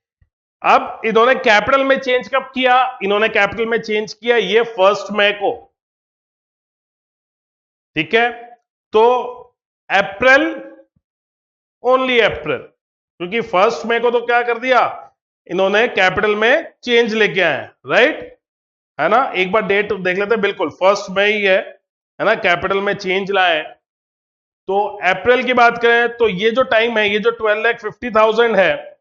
अब इन्होंने कैपिटल में चेंज कब किया, इन्होंने कैपिटल में चेंज किया ये 1 मई को। ठीक है, तो अप्रैल, ओनली अप्रैल, क्योंकि 1 मई को तो क्या कर दिया इन्होंने, कैपिटल में चेंज लेके आए, राइट, है ना। एक बार डेट देख लेते हैं, बिल्कुल 1 मई है ना, कैपिटल में चेंज लाए। तो अप्रैल की बात करें तो ये जो टाइम है, ये जो 12,50,000 है,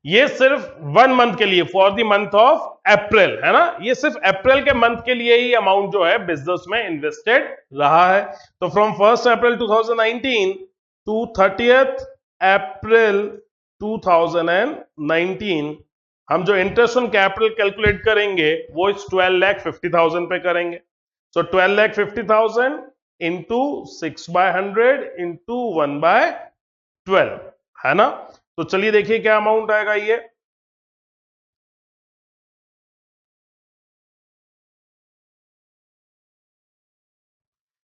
ये सिर्फ 1 मंथ के लिए, फॉर द मंथ ऑफ अप्रैल, है ना। ये सिर्फ अप्रैल के मंथ के लिए ही अमाउंट जो है बिजनेस में इन्वेस्टेड रहा है। तो फ्रॉम 1 अप्रैल 2019 टू 30th अप्रैल 2019 हम जो इंटरेस्ट ऑन कैपिटल कैलकुलेट करेंगे वो इस 12,50,000 पे करेंगे। सो 12,50,000 इंटू 6/100 इंटू 1/12, है ना। तो चलिए देखिए क्या अमाउंट आएगा ये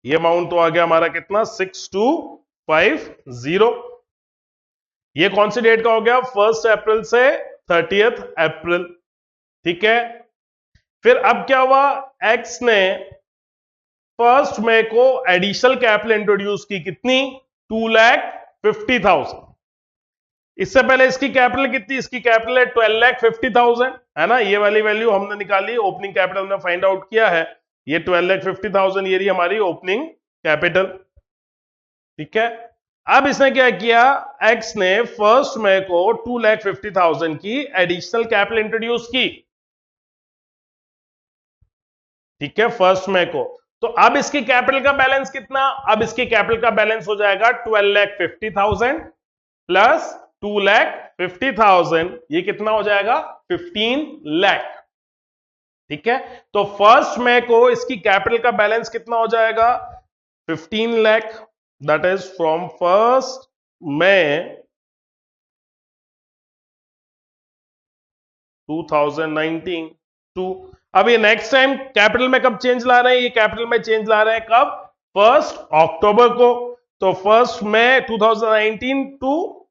अमाउंट तो आ गया हमारा कितना, 6250। ये कौन सी डेट का हो गया, 1 अप्रैल से 30th अप्रैल। ठीक है, फिर अब क्या हुआ, एक्स ने 1 मई को एडिशनल कैपिटल इंट्रोड्यूस की, कितनी, 2,50,000। इससे पहले इसकी कैपिटल कितनी, इसकी कैपिटल है 12,50,000, है ना। ये वाली वैल्यू हमने निकाली, ओपनिंग कैपिटल में फाइंड आउट किया है, ये 12,50,000 ये रही हमारी ओपनिंग कैपिटल। ठीक है, अब इसने क्या किया, एक्स ने 1 मई को 2,50,000 की एडिशनल कैपिटल इंट्रोड्यूस की। ठीक है, 1 मई को। तो अब इसकी कैपिटल का बैलेंस कितना, अब इसकी कैपिटल का बैलेंस हो जाएगा 12,50,000 प्लस 2,50,000, ये कितना हो जाएगा, 15 लाख। ठीक है, तो 1 मई को इसकी कैपिटल का बैलेंस कितना हो जाएगा, 15 lakh. That is from 1 May 2019 to, अब ये नेक्स्ट टाइम कैपिटल में कब चेंज ला रहे हैं, ये कैपिटल में चेंज ला रहे हैं कब, 1 अक्टूबर को। तो 1 मई 2019 टू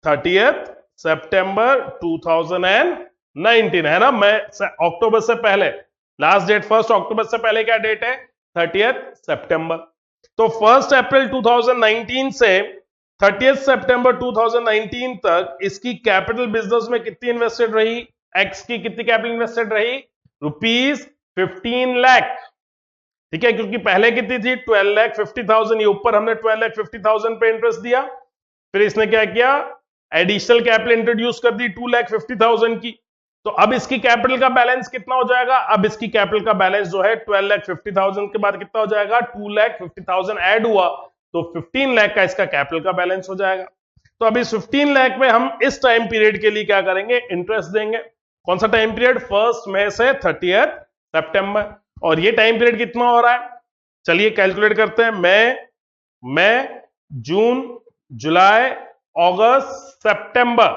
30th सितंबर 2019, है ना। मैं अक्टूबर से पहले, लास्ट डेट 1 अक्टूबर से पहले क्या डेट है, 30th सितंबर। तो 1 अप्रैल 2019 से 30th सितंबर 2019 तक इसकी कैपिटल बिजनेस में कितनी इन्वेस्टेड रही, एक्स की कितनी कैपिटल इन्वेस्टेड रही, ₹15 लाख। ठीक है, क्योंकि पहले कितनी थी, 12,50,000, ये ऊपर हमने 12,50,000 पे इंटरेस्ट दिया। फिर इसने क्या किया, एडिशनल कैपिटल इंट्रोड्यूस कर दी 2,50,000 की। तो अब इसकी कैपिटल का बैलेंस कितना हो जाएगा, अब इसकी कैपिटल का बैलेंस जो है 12,50,000 के बाद कितना हो जाएगा, 2,50,000 ऐड हुआ तो 15 लाख का इसका कैपिटल का बैलेंस हो जाएगा। तो अभी 15 लाख में हम इस टाइम पीरियड के लिए क्या करेंगे, इंटरेस्ट देंगे। कौन सा टाइम पीरियड, 1 मई से 30th सितंबर। और ये टाइम पीरियड कितना हो रहा है, चलिए कैलकुलेट करते हैं। मई, जून, जुलाई, अगस्त, सितंबर,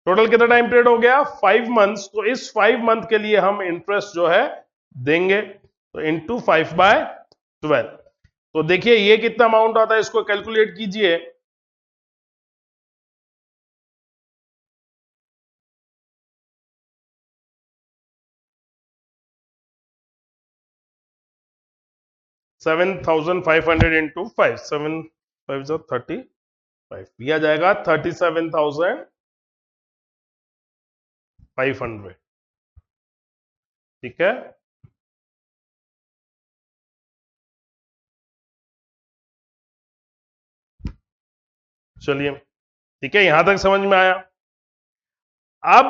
टोटल कितना टाइम पीरियड हो गया? 5 मंथ्स। तो इस 5 मंथ के लिए हम इंटरेस्ट जो है देंगे, तो इंटू 5/12। तो देखिए ये कितना अमाउंट आता है, इसको कैलकुलेट कीजिए। $7,500 इंटू 5, 7 5 35, यह जाएगा 37,500। ठीक है, चलिए ठीक है, यहां तक समझ में आया। अब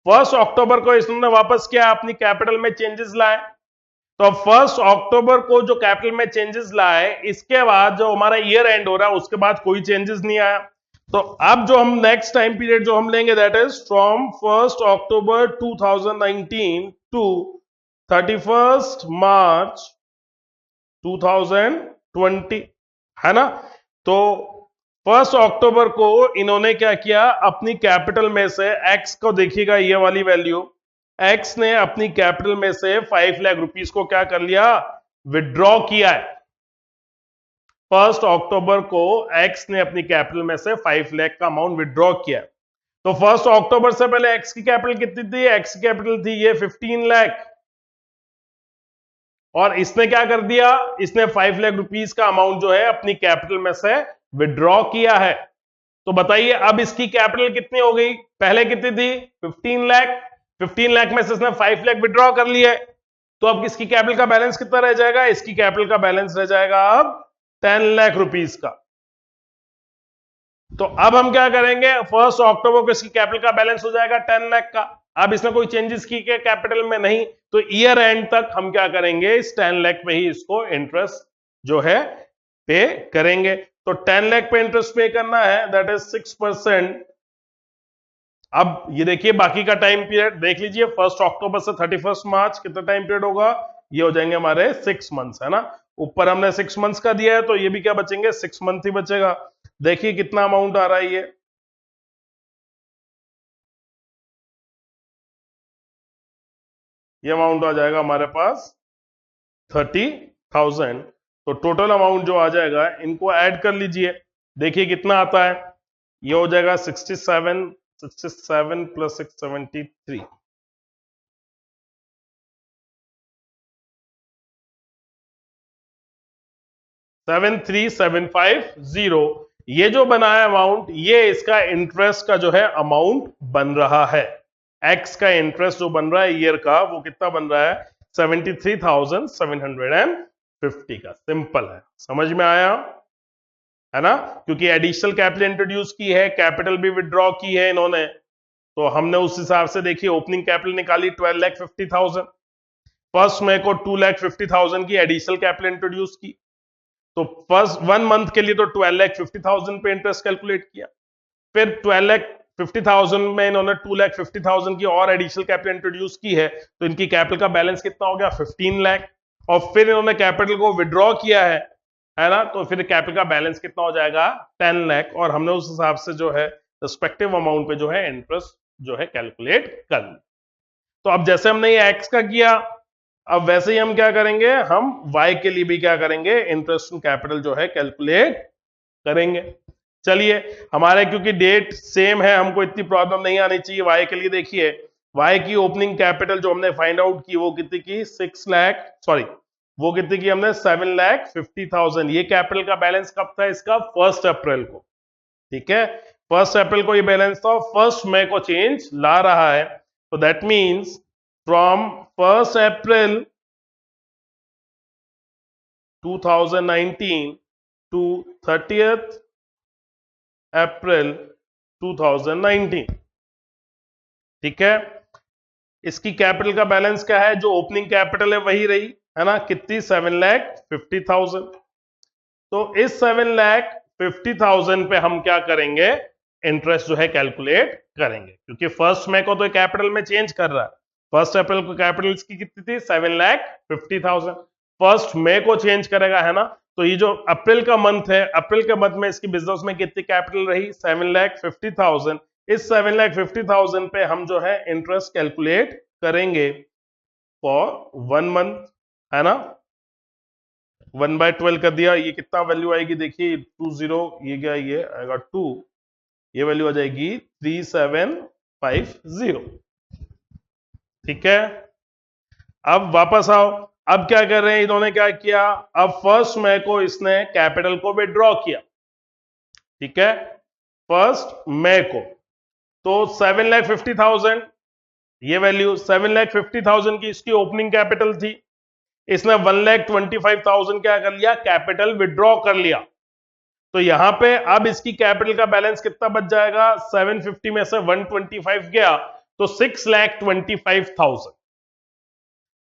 1 अक्टूबर को इसने वापस क्या अपनी कैपिटल में चेंजेस लाए, तो 1 अक्टूबर को जो कैपिटल में चेंजेस लाए, इसके बाद जो हमारा ईयर एंड हो रहा है उसके बाद कोई चेंजेस नहीं आया। तो अब जो हम नेक्स्ट टाइम पीरियड जो हम लेंगे that is from 1 October 2019 to 31 March 2020, है ना। तो 1 अक्टूबर को इन्होंने क्या किया, अपनी कैपिटल में से एक्स को देखिएगा, ये वाली वैल्यू एक्स ने अपनी कैपिटल में से 5 लाख रुपीस को क्या कर लिया, विड्रॉ किया है। 1 अक्टूबर को एक्स ने अपनी कैपिटल में से 5 लाख का अमाउंट विड्रॉ किया है। तो 1 अक्टूबर से पहले एक्स की कैपिटल कितनी थी, एक्स की कैपिटल थी ये 15 लाख, और इसने क्या कर दिया, इसने 5 लाख रुपीस का अमाउंट जो है अपनी कैपिटल में से विड्रॉ किया है। तो बताइए अब इसकी कैपिटल कितनी हो गई, पहले कितनी थी 15 लाख, 15 लाख में से इसने 5 लाख विड्रॉ कर लिया है। तो अब इसकी कैपिटल का बैलेंस कितना रह जाएगा, इसकी कैपिटल का बैलेंस रह जाएगा अब 10 लाख रुपीस का। तो अब हम क्या करेंगे, 1 अक्टूबर को इसकी कैपिटल का बैलेंस हो जाएगा 10 लाख का। अब इसने कोई चेंजेस की क्या कैपिटल में, नहीं, तो ईयर एंड तक हम क्या करेंगे, इस 10 लाख पे ही इसको इंटरेस्ट जो है पे करेंगे। तो 10 लाख पे इंटरेस्ट पे करना है, दैट इज 6%। अब ये देखिए बाकी का टाइम पीरियड देख लीजिए, 1 अक्टूबर से 31 मार्च कितना टाइम पीरियड होगा, ये हो जाएंगे हमारे 6 मंथ्स, है ना। ऊपर हमने 6 मंथ्स का दिया है, तो ये भी क्या बचेंगे, 6 मंथ ही बचेगा। देखिए कितना अमाउंट आ रहा है ये अमाउंट आ जाएगा हमारे पास 30,000। तो टोटल अमाउंट जो आ जाएगा, इनको ऐड कर लीजिए, देखिए कितना आता है, ये हो जाएगा 67 प्लस 673, 73,750। ये जो बना है अमाउंट, ये इसका इंटरेस्ट का जो है अमाउंट बन रहा है। एक्स का इंटरेस्ट जो बन रहा है ईयर का, वो कितना बन रहा है, 73,750 का। सिंपल है, समझ में आया, है ना। क्योंकि एडिशनल कैपिटल इंट्रोड्यूस की है, कैपिटल भी विड्रॉ की है इन्होंने, तो हमने उस हिसाब से देखिए ओपनिंग कैपिटल निकाली 12,50,000। 1 मई को 2,50,000 की एडिशनल कैपिटल इंट्रोड्यूस की, तो फर्स्ट 1 मंथ के लिए तो 12,50,000 पे इंटरेस्ट कैलकुलेट किया। फिर 12,50,000 में इन्होंने 2,50,000 की और एडिशनल कैपिटल इंट्रोड्यूस की है, तो इनकी कैपिटल का बैलेंस कितना हो गया, 15 लाख। और फिर इन्होंने कैपिटल को विड्रॉ किया है ना, तो फिर कैपिटल का बैलेंस कितना हो जाएगा, 10 लाख। और हमने उस हिसाब से जो है रिस्पेक्टिव अमाउंट पे जो है इंटरेस्ट जो है कैलकुलेट कर लिया। तो अब जैसे हमने ये एक्स का किया, अब वैसे ही हम क्या करेंगे, हम y के लिए भी क्या करेंगे, इंटरेस्ट कैपिटल जो है कैलकुलेट करेंगे। चलिए हमारे क्योंकि डेट सेम है, हमको इतनी प्रॉब्लम नहीं आनी चाहिए। y के लिए देखिए, y की ओपनिंग कैपिटल जो हमने फाइंड आउट की वो कितनी की, 6 लाख, सॉरी वो कितनी की हमने, 7,50,000। ये कैपिटल का बैलेंस कब था इसका, 1 अप्रैल को, ठीक है। 1 अप्रैल को ये बैलेंस था, 1 मई को चेंज ला रहा है। तो that means from 1st April 2019 to 30th April 2019, ठीक है। इसकी कैपिटल का बैलेंस क्या है, जो ओपनिंग कैपिटल है वही रही, है ना, कितनी, 7,50,000। तो इस 7,50,000 पे हम क्या करेंगे, इंटरेस्ट जो है कैलकुलेट करेंगे, क्योंकि 1 मई को तो कैपिटल में चेंज कर रहा है। 1 अप्रैल को कैपिटल इसकी कितनी थी, 7,50,000। 1 मई को चेंज करेगा, है ना, तो ये जो अप्रैल का मंथ है, अप्रैल के मंथ में इसकी बिजनेस में कितनी कैपिटल रही? 7,50,000। इस 7,50,000 पे हम जो है इंटरेस्ट कैलकुलेट करेंगे फॉर 1 मंथ, है ना। 1/12 कर दिया, ये कितना वैल्यू आएगी देखिए, 20, ये क्या, ये आएगा 2, ये वैल्यू आ जाएगी 3750। ठीक है, अब वापस आओ। अब क्या कर रहे हैं, इन्होंने क्या किया, अब 1 मई को इसने कैपिटल को विड्रॉ किया। ठीक है, 1 मई को, तो 7,50,000 ये वैल्यू, 7,50,000 की इसकी ओपनिंग कैपिटल थी। इसने 1,25,000 क्या कर लिया, कैपिटल विड्रॉ कर लिया। तो यहां पे अब इसकी कैपिटल का बैलेंस कितना बच जाएगा, 750 में से 125 गया तो 6,25,000।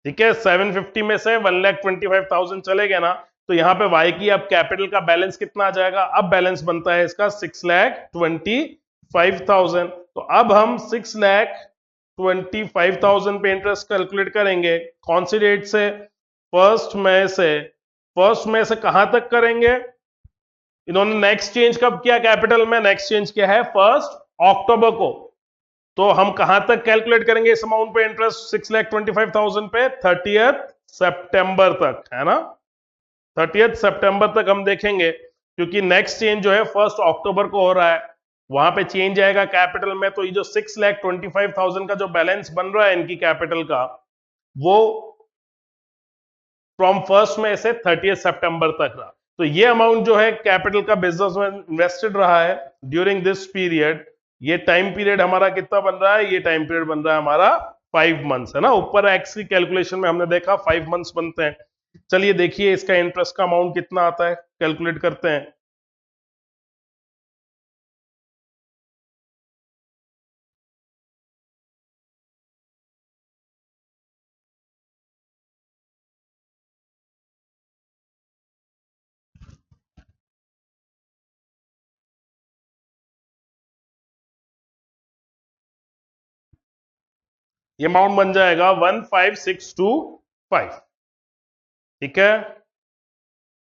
ठीक है, 750 में से 1,25,000 चले गए ना, तो यहां पे वाई की अब कैपिटल का बैलेंस कितना आ जाएगा, अब बैलेंस बनता है इसका 6,25,000। तो अब हम 6,25,000 पे इंटरेस्ट कैलकुलेट करेंगे। कौन सी डेट से, 1 मई से। 1 मई से कहां तक करेंगे, इन्होंने नेक्स्ट चेंज कब किया कैपिटल में, नेक्स्ट चेंज किया है 1 अक्टूबर को। तो हम कहां तक कैलकुलेट करेंगे इस अमाउंट पे इंटरेस्ट, 6,25,000 पे 30 सितंबर तक, है ना। 30 सितंबर तक हम देखेंगे, क्योंकि नेक्स्ट चेंज जो है 1 अक्टूबर को हो रहा है, वहां पे चेंज आएगा कैपिटल में। तो ये जो 6,25,000 का जो बैलेंस बन रहा है इनकी कैपिटल का, वो फ्रॉम 1 मई से 30 सितंबर तक रहा। तो ये अमाउंट जो है कैपिटल का बिजनेस में इन्वेस्टेड रहा है ड्यूरिंग दिस पीरियड। ये टाइम पीरियड हमारा कितना बन रहा है, ये टाइम पीरियड बन रहा है हमारा 5 मंथ्स, है ना। ऊपर एक्स की कैलकुलेशन में हमने देखा 5 मंथ्स बनते हैं। चलिए देखिए इसका इंटरेस्ट का अमाउंट कितना आता है, कैलकुलेट करते हैं। ये अमाउंट बन जाएगा 15,625। ठीक है,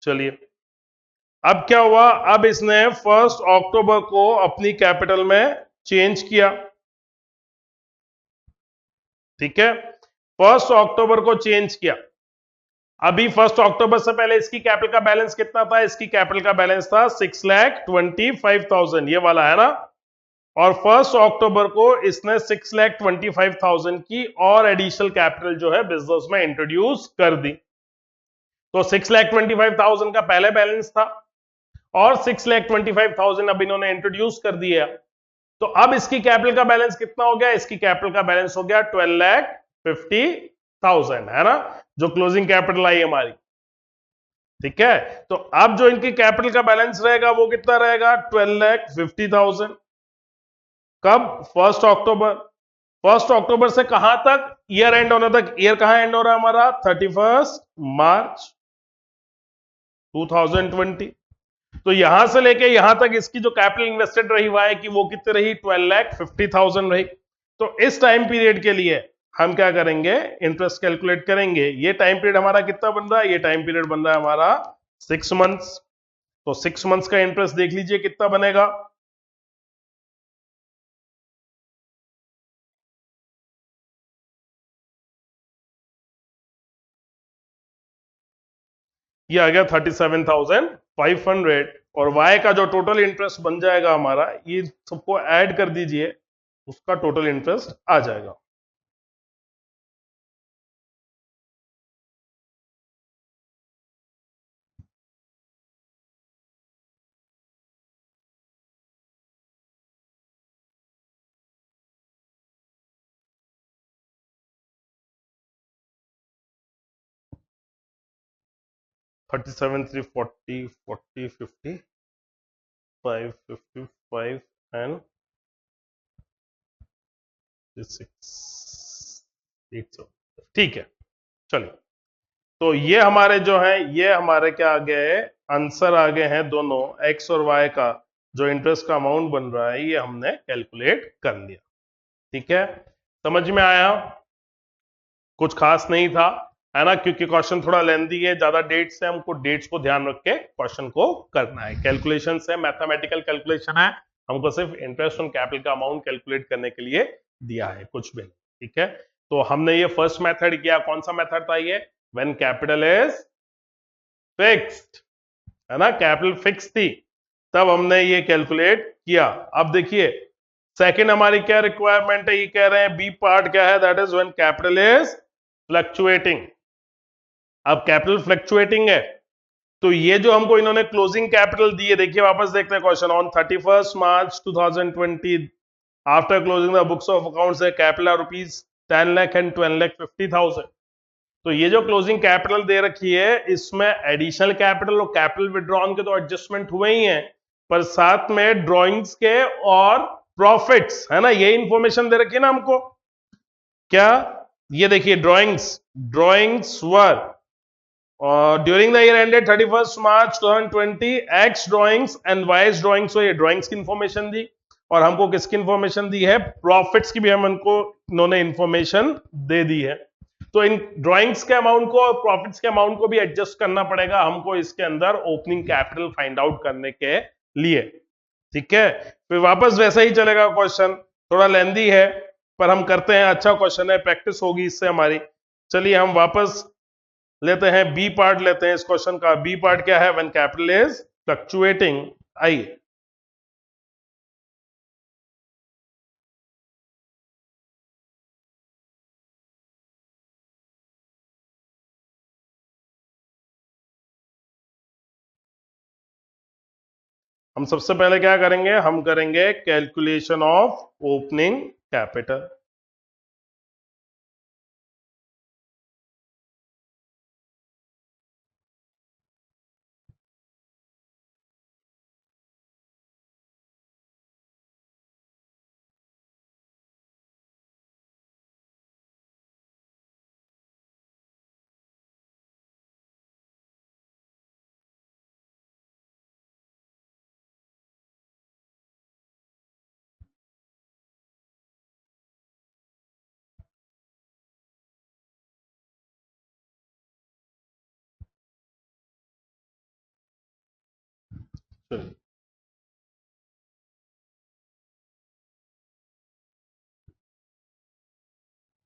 चलिए अब क्या हुआ, अब इसने 1 अक्टूबर को अपनी कैपिटल में चेंज किया। ठीक है, 1 अक्टूबर को चेंज किया। अभी 1 अक्टूबर से पहले इसकी कैपिटल का बैलेंस कितना था, इसकी कैपिटल का बैलेंस था 6,25,000, ये वाला है ना। और 1 अक्टूबर को इसने 6,25,000 की और एडिशनल कैपिटल जो है बिजनेस में इंट्रोड्यूस कर दी। तो 6,25,000 का पहले बैलेंस था और 6,25,000 अब इन्होंने इंट्रोड्यूस कर दिया। तो अब इसकी कैपिटल का बैलेंस कितना हो गया, इसकी कैपिटल का बैलेंस हो गया 12,50,000, है ना, जो क्लोजिंग कैपिटल आई हमारी। ठीक है, तो अब जो इनकी कैपिटल का बैलेंस रहेगा वो कितना रहेगा, 12,50,000। कब, 1 अक्टूबर। 1 अक्टूबर से कहां तक, ईयर एंड होने तक। ईयर कहां एंड हो रहा है हमारा, 31 मार्च 2020। तो यहां से लेके यहां तक इसकी जो कैपिटल इन्वेस्टेड रही वाई की, वो कितनी रही, 12,50,000 रही। तो इस टाइम पीरियड के लिए हम क्या करेंगे, इंटरेस्ट कैलकुलेट करेंगे। ये टाइम पीरियड हमारा कितना बन रहा है, ये टाइम पीरियड बन रहा है हमारा 6 मंथ्स। तो 6 मंथ्स का इंटरेस्ट देख लीजिए कितना बनेगा। ये आ गया 37,500। और वाई का जो टोटल इंटरेस्ट बन जाएगा हमारा, ये सबको ऐड कर दीजिए, उसका टोटल इंटरेस्ट आ जाएगा। Thirty seven, 340, 40, 50, 555 and 6, 8। ठीक है, चलिए तो ये हमारे जो है, ये हमारे क्या आ गए, आंसर आ गए हैं दोनों, एक्स और वाई का जो इंटरेस्ट का अमाउंट बन रहा है, ये हमने कैलकुलेट कर लिया। ठीक है, समझ में आया, कुछ खास नहीं था। है ना, क्योंकि क्वेश्चन थोड़ा लेंथी है, ज्यादा डेट्स है, हमको डेट्स को ध्यान रख के क्वेश्चन को करना है। कैलकुलेशन है, मैथमेटिकल कैलकुलेशन है, हमको सिर्फ इंटरेस्ट ऑन कैपिटल का अमाउंट कैलकुलेट करने के लिए दिया है, कुछ भी नहीं। ठीक है, तो हमने ये फर्स्ट मेथड किया। कौन सा मेथड था ये? व्हेन कैपिटल इज फिक्स्ड, है ना, कैपिटल फिक्स थी तब हमने ये कैलकुलेट किया। अब देखिए सेकंड हमारी क्या रिक्वायरमेंट है, ये कह रहे हैं बी पार्ट क्या है, that is when capital is fluctuating. अब कैपिटल फ्लक्चुएटिंग है तो ये जो हमको इन्होंने क्लोजिंग कैपिटल दी है, देखिए वापस देखते हैं question. On 31st March 2020 after closing the books of accounts है कैपिटल रुपीज 10 लाख एंड 12,50,000। तो ये जो क्लोजिंग कैपिटल दे रखी है इसमें एडिशनल कैपिटल और कैपिटल विड्रॉन के तो एडजस्टमेंट हुए ही हैं, पर साथ में ड्रॉइंग्स के और प्रॉफिट्स, है ना, ये इंफॉर्मेशन दे रखी है ना हमको। क्या? ये देखिए drawings were during the year ended 31st March 2020 X drawings and wise drawings. ये ड्रॉइंग्स की इंफॉर्मेशन दी और हमको किसकी इंफॉर्मेशन दी है? प्रॉफिट्स की भी हम उनको इन्होंने इंफॉर्मेशन दे दी है। तो इन ड्रॉइंग्स के अमाउंट को और प्रॉफिट्स के अमाउंट को भी एडजस्ट करना पड़ेगा हमको इसके अंदर ओपनिंग कैपिटल फाइंड आउट करने के लिए। ठीक है, फिर वापस वैसा ही चलेगा क्वेश्चन, थोड़ा लेंदी है पर हम करते हैं, अच्छा क्वेश्चन है, प्रैक्टिस होगी इससे हमारी। चलिए हम वापस लेते हैं बी पार्ट लेते हैं इस क्वेश्चन का। बी पार्ट क्या है? When capital is fluctuating. आइए हम सबसे पहले क्या करेंगे, हम करेंगे कैलकुलेशन ऑफ ओपनिंग कैपिटल। चलिए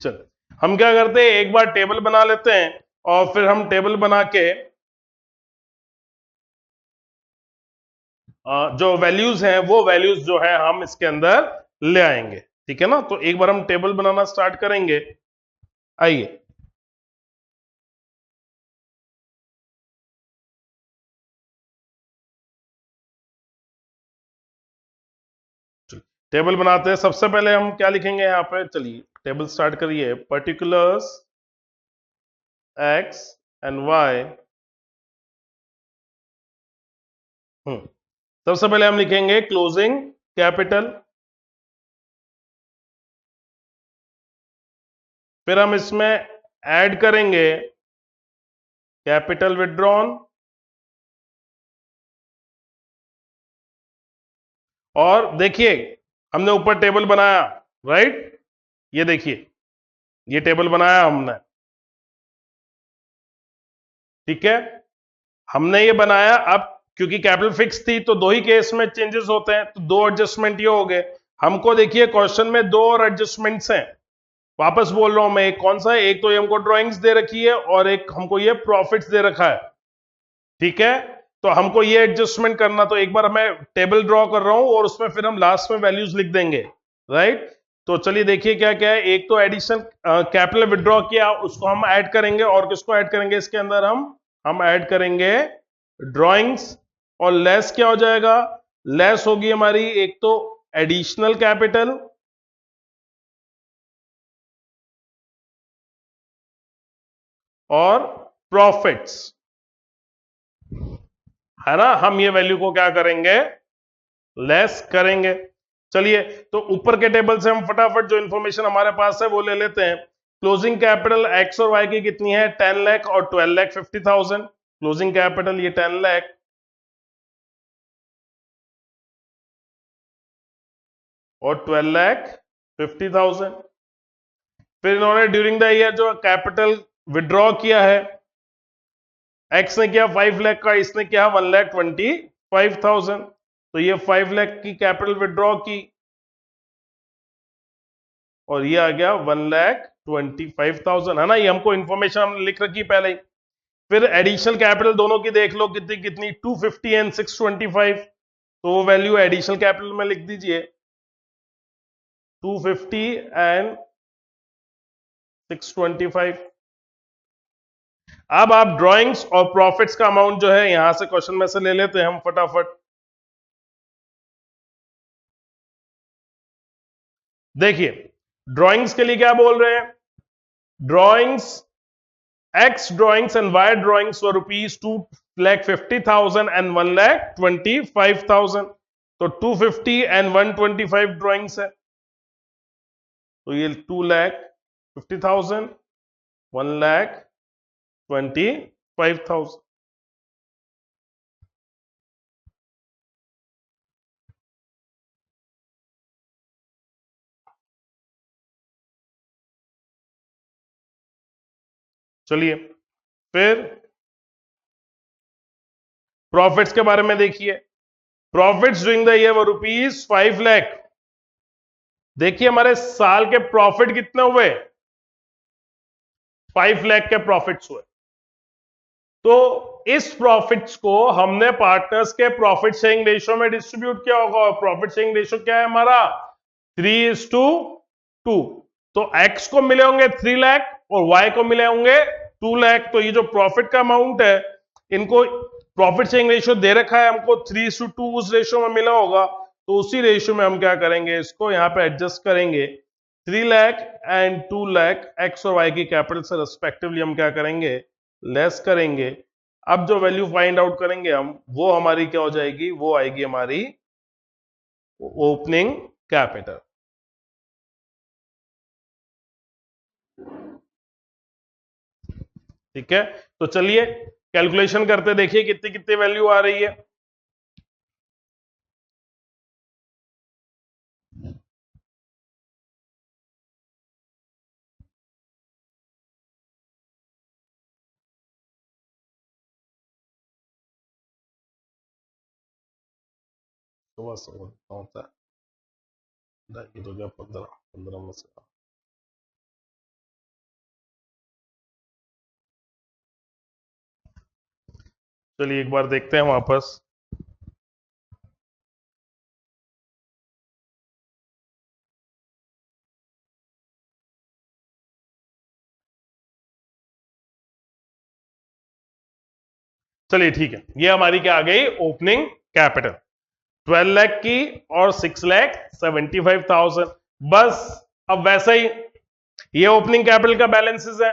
चलिए हम क्या करते हैं, एक बार टेबल बना लेते हैं और फिर हम टेबल बना के जो वैल्यूज हैं वो वैल्यूज जो है हम इसके अंदर ले आएंगे। ठीक है ना, तो एक बार हम टेबल बनाना स्टार्ट करेंगे। आइए टेबल बनाते हैं। सबसे पहले हम क्या लिखेंगे यहाँ पे, चलिए टेबल स्टार्ट करिए। Particulars X and Y. सबसे पहले हम लिखेंगे क्लोजिंग कैपिटल, फिर हम इसमें ऐड करेंगे कैपिटल विड्रॉन, और देखिए हमने ऊपर टेबल बनाया, राइट, ये देखिए ये टेबल बनाया हमने। ठीक है, हमने ये बनाया। अब क्योंकि कैपिटल फिक्स थी तो दो ही केस में चेंजेस होते हैं, तो दो एडजस्टमेंट ये हो गए हमको। देखिए क्वेश्चन में दो और एडजस्टमेंट्स हैं, वापस बोल रहा हूं मैं, एक कौन सा है, एक तो ये हमको ड्राइंग्स दे रखी है और एक हमको ये प्रॉफिट्स दे रखा है। ठीक है, तो हमको ये एडजस्टमेंट करना, तो एक बार मैं टेबल ड्रॉ कर रहा हूं और उसमें फिर हम लास्ट में वैल्यूज लिख देंगे, राइट। तो चलिए देखिए क्या क्या है। एक तो एडिशन कैपिटल विड्रॉ किया, उसको हम ऐड करेंगे, और किसको ऐड करेंगे इसके अंदर, हम ऐड करेंगे ड्राइंग्स। और लेस क्या हो जाएगा, लेस होगी हमारी एक तो एडिशनल कैपिटल और प्रॉफिट्स, है ना। हम ये वैल्यू को क्या करेंगे, लेस करेंगे। चलिए तो ऊपर के टेबल से हम फटाफट जो इंफॉर्मेशन हमारे पास है वो ले लेते हैं। क्लोजिंग कैपिटल एक्स और वाई की कितनी है, 10 लाख और 12,50,000। क्लोजिंग कैपिटल ये 10 लाख और 12,50,000। फिर इन्होंने ड्यूरिंग द ईयर जो कैपिटल विड्रॉ किया है, एक्स ने किया 5 लाख का, इसने किया 1,25,000, तो ये 5 लाख की कैपिटल विड्रॉ की और ये आ गया 1,25,000, है ना। ये हमको इंफॉर्मेशन हमने लिख रखी पहले ही। फिर एडिशनल कैपिटल दोनों की देख लो, कितनी कितनी 250 एंड 625, तो वो वैल्यू एडिशनल कैपिटल में लिख दीजिए 250 एंड 625। अब आप ड्राइंग्स और प्रॉफिट्स का अमाउंट जो है यहां से क्वेश्चन में से ले लेते हैं हम फटाफट। देखिए ड्राइंग्स के लिए क्या बोल रहे हैं, drawings X drawings and Y drawings were rupees 2,50,000 and 1,25,000, तो 250 and 125 ड्राइंग्स है, तो ये 2,50,000 1,25,000। चलिए फिर प्रॉफिट्स के बारे में देखिए, profits during the year were rupees 5 lakh. देखिए हमारे साल के प्रॉफिट कितने हुए, 5 लाख के प्रॉफिट्स हुए। तो इस प्रॉफिट्स को हमने पार्टनर्स के प्रॉफिट शेयरिंग रेशियो में डिस्ट्रीब्यूट किया होगा, और प्रॉफिट शेयरिंग रेशियो क्या है हमारा 3:2। तो एक्स को मिले होंगे 3 लाख और वाई को मिले होंगे 2 लाख। तो ये जो प्रॉफिट का अमाउंट है, इनको प्रॉफिट शेयरिंग रेशियो दे रखा है हमको 3:2, उस रेशियो में मिला होगा, तो उसी रेशियो में हम क्या करेंगे, इसको यहां पे एडजस्ट करेंगे। 3 लाख एंड 2 लाख एक्स और वाई की कैपिटल से रिस्पेक्टिवली हम क्या करेंगे, लेस करेंगे। अब जो वैल्यू फाइंड आउट करेंगे हम, वो हमारी क्या हो जाएगी, वो आएगी हमारी ओपनिंग कैपिटल। ठीक है, तो चलिए कैलकुलेशन करते, देखिए कितनी कितनी वैल्यू आ रही है। सुबह सुबह होता है, ये तो क्या 15 में से, चलिए एक बार देखते हैं वापस। चलिए ठीक है, ये हमारी क्या आ गई, ओपनिंग कैपिटल 12 लाख की और 6,75,000। बस अब वैसे ही ये ओपनिंग कैपिटल का बैलेंसेस है,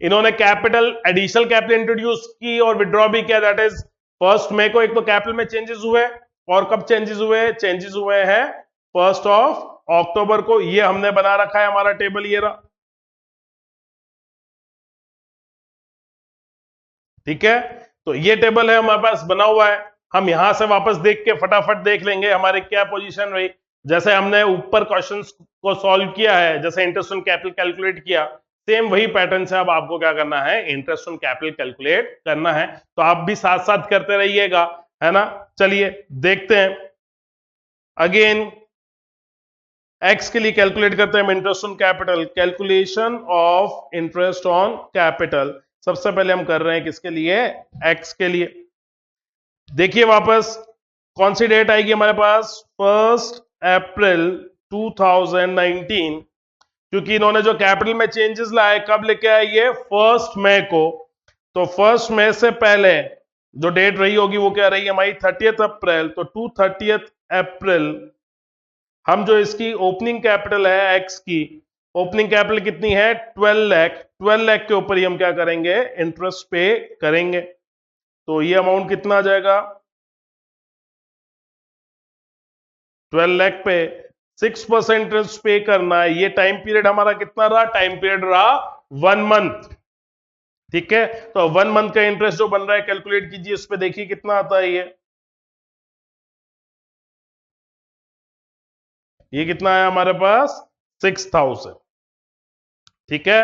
इन्होंने कैपिटल एडिशनल कैपिटल इंट्रोड्यूस की और विड्रॉ भी किया, दैट इज 1 मई को। एक तो कैपिटल में चेंजेस हुए, और कब चेंजेस हुए, चेंजेस हुए हैं 1 अक्टूबर को। ये हमने बना रखा है हमारा टेबल, ये रहा। ठीक है, तो ये टेबल है हमारे पास बना हुआ है, हम यहां से वापस देख के फटाफट देख लेंगे हमारे क्या पोजीशन रही। जैसे हमने ऊपर क्वेश्चंस को सॉल्व किया है, जैसे इंटरेस्ट ऑन कैपिटल कैलकुलेट किया, सेम वही पैटर्न से अब आपको क्या करना है, इंटरेस्ट ऑन कैपिटल कैलकुलेट करना है। तो आप भी साथ साथ करते रहिएगा, है ना। चलिए देखते हैं अगेन, एक्स के लिए कैलकुलेट करते हैं interest on capital, calculation of interest on capital. सबसे पहले हम कर रहे हैं किसके लिए, एक्स के लिए। देखिए वापस कौन सी डेट आएगी हमारे पास, 1 अप्रैल 2019, क्योंकि इन्होंने जो कैपिटल में चेंजेस लाए कब लेके आए, ये 1 मई को। तो 1 मई से पहले जो डेट रही होगी वो क्या रही है हमारी 30 अप्रैल। तो 30 अप्रैल हम जो इसकी ओपनिंग कैपिटल है एक्स की, ओपनिंग कैपिटल कितनी है 12 लाख, 12 लाख के ऊपर ही हम क्या करेंगे, इंटरेस्ट पे करेंगे। तो ये अमाउंट कितना आ जाएगा, 12 लाख पे 6% इंटरेस्ट पे करना है। ये टाइम पीरियड हमारा कितना रहा, टाइम पीरियड रहा 1 मंथ। ठीक है, तो 1 मंथ का इंटरेस्ट जो बन रहा है कैलकुलेट कीजिए, उस पर देखिए कितना आता है। ये कितना है हमारे पास 6,000। ठीक है,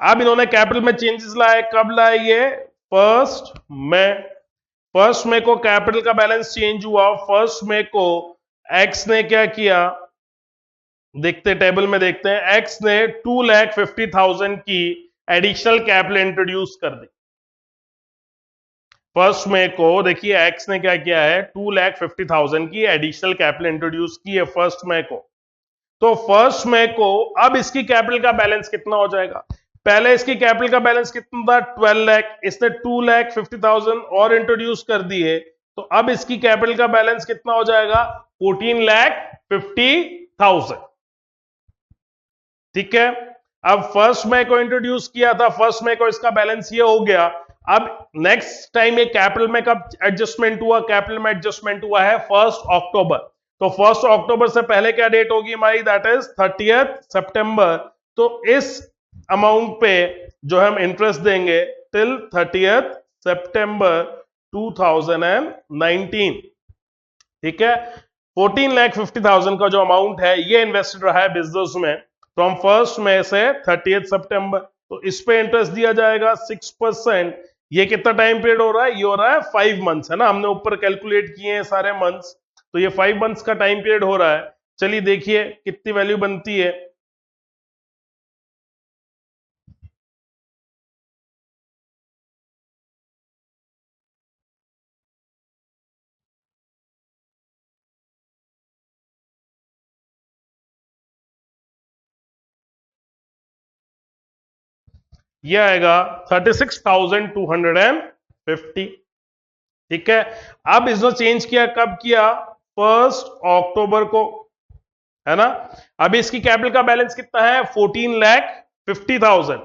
अब इन्होंने कैपिटल में चेंजेस लाए, कब लाए ये? फर्स्ट में। फर्स्ट में को कैपिटल का बैलेंस चेंज हुआ, फर्स्ट में को एक्स ने क्या किया, देखते टेबल में देखते हैं, एक्स ने 2,50,000 की एडिशनल कैपिटल इंट्रोड्यूस कर दी। फर्स्ट में को देखिए एक्स ने क्या किया है, 2,50,000 की एडिशनल कैपिटल इंट्रोड्यूस की है फर्स्ट में को। तो फर्स्ट में को अब इसकी कैपिटल का बैलेंस कितना हो जाएगा? पहले इसकी कैपिटल का बैलेंस कितना था? 12 लाख। इसने 2,50,000 और इंट्रोड्यूस कर दिए, तो अब इसकी कैपिटल का बैलेंस कितना हो जाएगा? 14,50,000। ठीक है। अब फर्स्ट में को इंट्रोड्यूस किया था, फर्स्ट में को इसका बैलेंस ये हो गया। अब नेक्स्ट टाइम ये कैपिटल में कब एडजस्टमेंट हुआ? कैपिटल में एडजस्टमेंट हुआ है 1 अक्टूबर। तो 1 अक्टूबर से पहले क्या डेट होगी हमारी? दैट इज 30 सितंबर। तो इस अमाउंट पे जो हम इंटरेस्ट देंगे टिल 30 सितंबर 2019। ठीक है। 14,50,000 का जो अमाउंट है ये इन्वेस्टेड रहा है बिजनेस में फ्रॉम फर्स्ट में से 30 सितंबर। तो इस पे इंटरेस्ट दिया जाएगा 6%। ये कितना टाइम पीरियड हो रहा है? ये हो रहा है 5 मंथ्स, है ना, हमने ऊपर कैलकुलेट किए हैं सारे मंथ्स, तो ये 5 मंथ्स का टाइम पीरियड हो रहा है। चलिए देखिए कितनी वैल्यू बनती है। ये आएगा 36,250। ठीक है। अब इसने चेंज किया, कब किया? 1 अक्टूबर को, है ना। अब इसकी कैपिटल का बैलेंस कितना है? 14,50,000।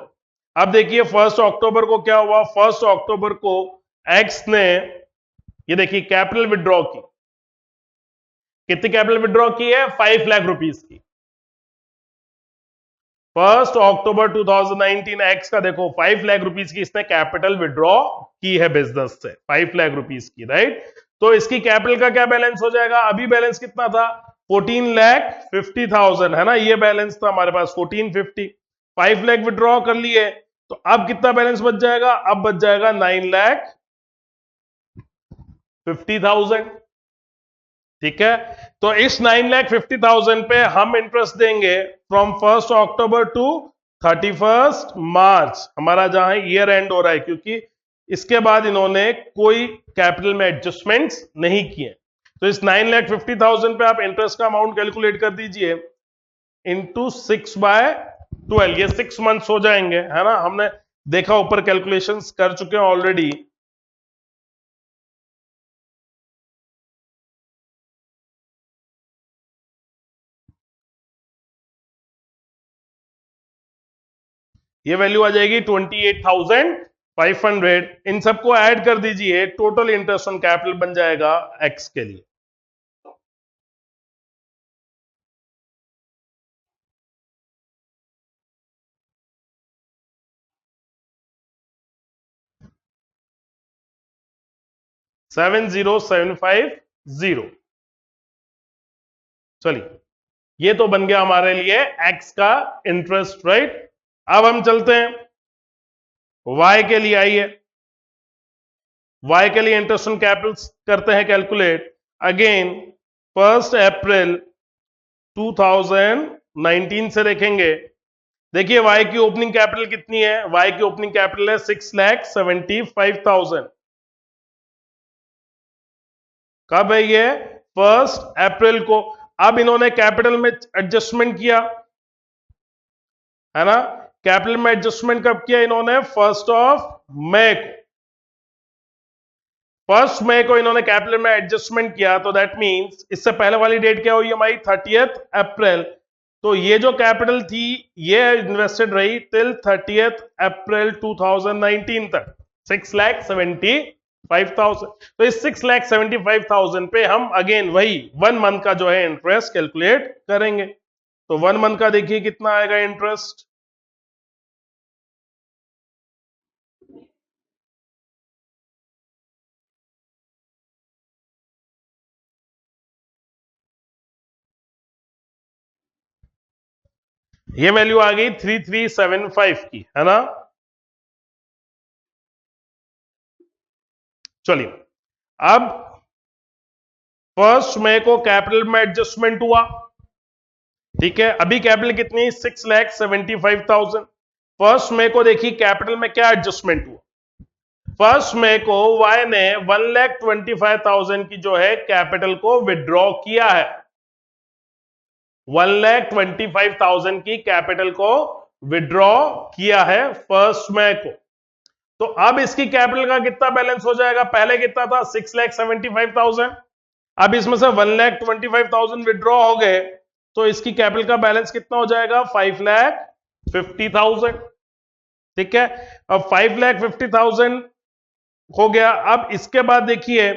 अब देखिए 1 अक्टूबर को क्या हुआ? 1 अक्टूबर को एक्स ने ये देखिए कैपिटल विड्रॉ की। कितनी कैपिटल विड्रॉ की है? 5 लाख रुपीस की। 1 अक्टूबर 2019 एक्स का देखो 5 लाख रुपीस की इसने कैपिटल विड्रॉ की है बिजनेस से, 5 लाख रुपीस की, राइट। तो इसकी कैपिटल का क्या बैलेंस हो जाएगा? अभी बैलेंस कितना था? 14,50,000, है ना, ये बैलेंस था हमारे पास 1450। 5 लाख विड्रॉ कर लिए, तो अब कितना बैलेंस बच जाएगा? अब बच जाएगा 9,50,000। ठीक है। तो इस 9,50,000 पे हम इंटरेस्ट देंगे फ्रॉम 1 अक्टूबर टू 31 मार्च, हमारा जहां ईयर एंड हो रहा है, क्योंकि इसके बाद इन्होंने कोई कैपिटल में एडजस्टमेंट्स नहीं किए। तो इस 9,50,000 पे आप इंटरेस्ट का अमाउंट कैलकुलेट कर दीजिए इंटू 6/12, ये 6 मंथ्स हो जाएंगे, है ना, हमने देखा ऊपर कैलकुलेशंस कर चुके हैं ऑलरेडी। ये वैल्यू आ जाएगी 28,500। इन सबको ऐड कर दीजिए, टोटल इंटरेस्ट ऑन कैपिटल बन जाएगा एक्स के लिए। $70,750। चलिए ये तो बन गया हमारे लिए एक्स का इंटरेस्ट, राइट। अब हम चलते हैं वाई के लिए। आइए वाई के लिए इंटरेस्ट ऑन कैपिटल करते हैं कैलकुलेट। अगेन 1 अप्रैल 2019 से देखेंगे। देखिए वाई की ओपनिंग कैपिटल कितनी है? वाई की ओपनिंग कैपिटल है 6,75,000। कब है ये? 1 अप्रैल को। अब इन्होंने कैपिटल में एडजस्टमेंट किया, है ना। कैपिटल में एडजस्टमेंट कब किया इन्होंने? 1 मई को। 1 मई को इन्होंने कैपिटल में एडजस्टमेंट किया, तो दैट मींस इससे पहले वाली डेट क्या हुई हमारी? 30 अप्रैल। तो ये जो कैपिटल थी ये इन्वेस्टेड रही टिल 30 अप्रैल 2019 तक, 6,75,000। तो इस 6,75,000 पे हम अगेन वही 1 मंथ का जो है इंटरेस्ट कैलकुलेट करेंगे। तो 1 मंथ का देखिए कितना आएगा इंटरेस्ट। ये वैल्यू आ गई 3375 की, है ना। चलिए, अब 1 मई को कैपिटल में एडजस्टमेंट हुआ, ठीक है। अभी कैपिटल कितनी, 6,75,000। 1 मई को देखिए कैपिटल में क्या एडजस्टमेंट हुआ। 1 मई को वाई ने 1,25,000 की जो है कैपिटल को विड्रॉ किया है। 1,25,000 की कैपिटल को विड्रॉ किया है 1 मई को। तो अब इसकी कैपिटल का कितना बैलेंस हो जाएगा, पहले कितना था 6,75,000, अब इसमें से 1,25,000 विड्रॉ हो गए, तो इसकी कैपिटल का बैलेंस कितना हो जाएगा 5,50,000, ठीक है। अब 5,50,000 हो गया। अब इसके बाद देखिए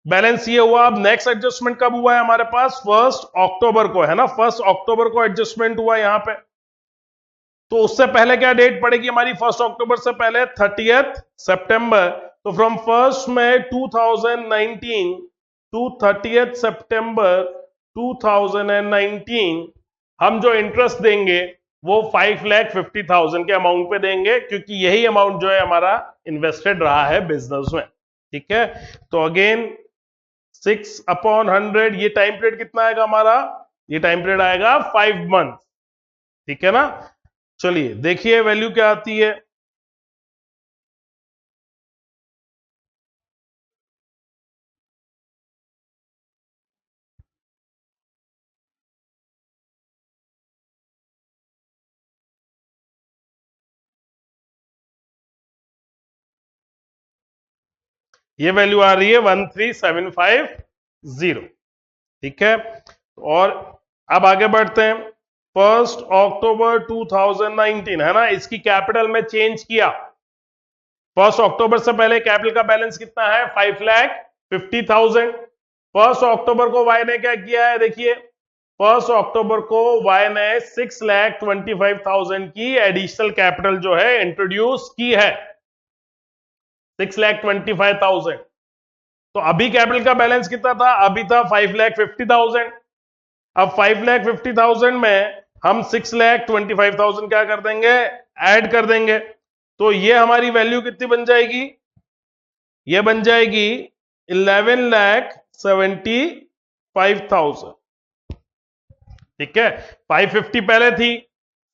बैलेंस ये हुआ। अब नेक्स्ट एडजस्टमेंट कब हुआ है हमारे पास, 1 अक्टूबर को, है ना। 1 अक्टूबर को एडजस्टमेंट हुआ यहां पे। तो उससे पहले क्या डेट पड़ेगी हमारी, 1 अक्टूबर से पहले 30th सितंबर। तो फ्रॉम 1 मई 2019 टू 30th सितंबर 2019 हम जो इंटरेस्ट देंगे वो 5,50,000 के अमाउंट पे देंगे, क्योंकि यही अमाउंट जो है हमारा इन्वेस्टेड रहा है बिजनेस में, ठीक है। तो अगेन 6/100, ये टाइम पीरियड कितना आएगा हमारा, ये टाइम पीरियड आएगा 5 मंथ, ठीक है ना। चलिए देखिए वैल्यू क्या आती है। ये वैल्यू आ रही है 13,750, ठीक है। और अब आगे बढ़ते हैं। 1 अक्टूबर 2019, है ना, इसकी कैपिटल में चेंज किया। 1 अक्टूबर से पहले कैपिटल का बैलेंस कितना है 5,50,000। 1 अक्टूबर को वाई ने क्या किया है, देखिए 1 अक्टूबर को वाई ने 6,25,000 की एडिशनल कैपिटल जो है इंट्रोड्यूस की है, 6,25,000। तो अभी कैपिटल का बैलेंस कितना था, अभी था 5,50,000। अब 5,50,000 में हम 6,25,000 क्या कर देंगे, ऐड कर देंगे। तो ये हमारी वैल्यू कितनी बन जाएगी, ये बन जाएगी 11,75,000, ठीक है। 550 पहले थी,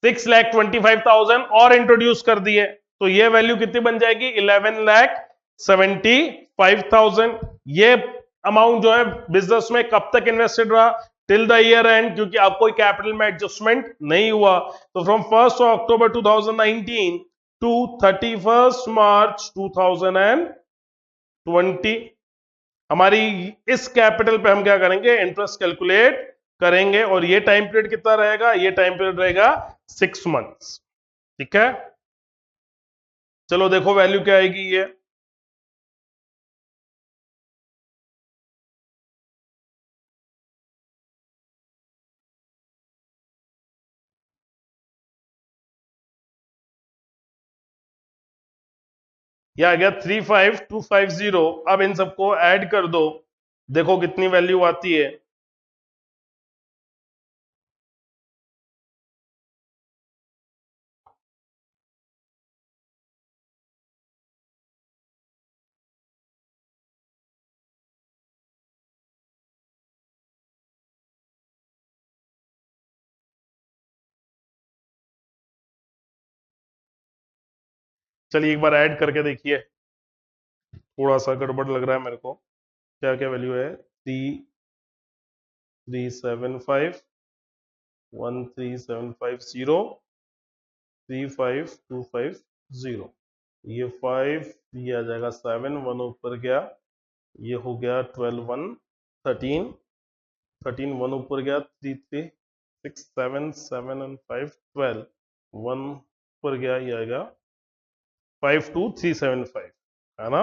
6,25,000 और इंट्रोड्यूस कर दिए, तो ये वैल्यू कितनी बन जाएगी 11,75,000। ये अमाउंट जो है बिजनेस में कब तक इन्वेस्टेड रहा, टिल द ईयर एंड, क्योंकि अब कोई कैपिटल में एडजस्टमेंट नहीं हुआ। तो फ्रॉम 1 अक्टूबर 2019 टू 31 मार्च 2020 हमारी इस कैपिटल पे हम क्या करेंगे, इंटरेस्ट कैलकुलेट करेंगे। और ये टाइम पीरियड कितना रहेगा, ये टाइम पीरियड रहेगा 6 मंथ्स, ठीक है। चलो देखो वैल्यू क्या आएगी ये। ये आ गया 35,250। अब इन सबको ऐड कर दो, देखो कितनी वैल्यू आती है। चलिए एक बार ऐड करके देखिए, थोड़ा सा गड़बड़ लग रहा है मेरे को। क्या क्या वैल्यू है, 3,375, 1,3,750, 3,5,250। ये 5, ये आ जाएगा 7, 1 ऊपर गया, ये हो गया 12, 1 13, 13 1 ऊपर गया, 3 3 6 7 7 एंड 5 12, 1 ऊपर गया, ये आएगा 5,2,375, है ना।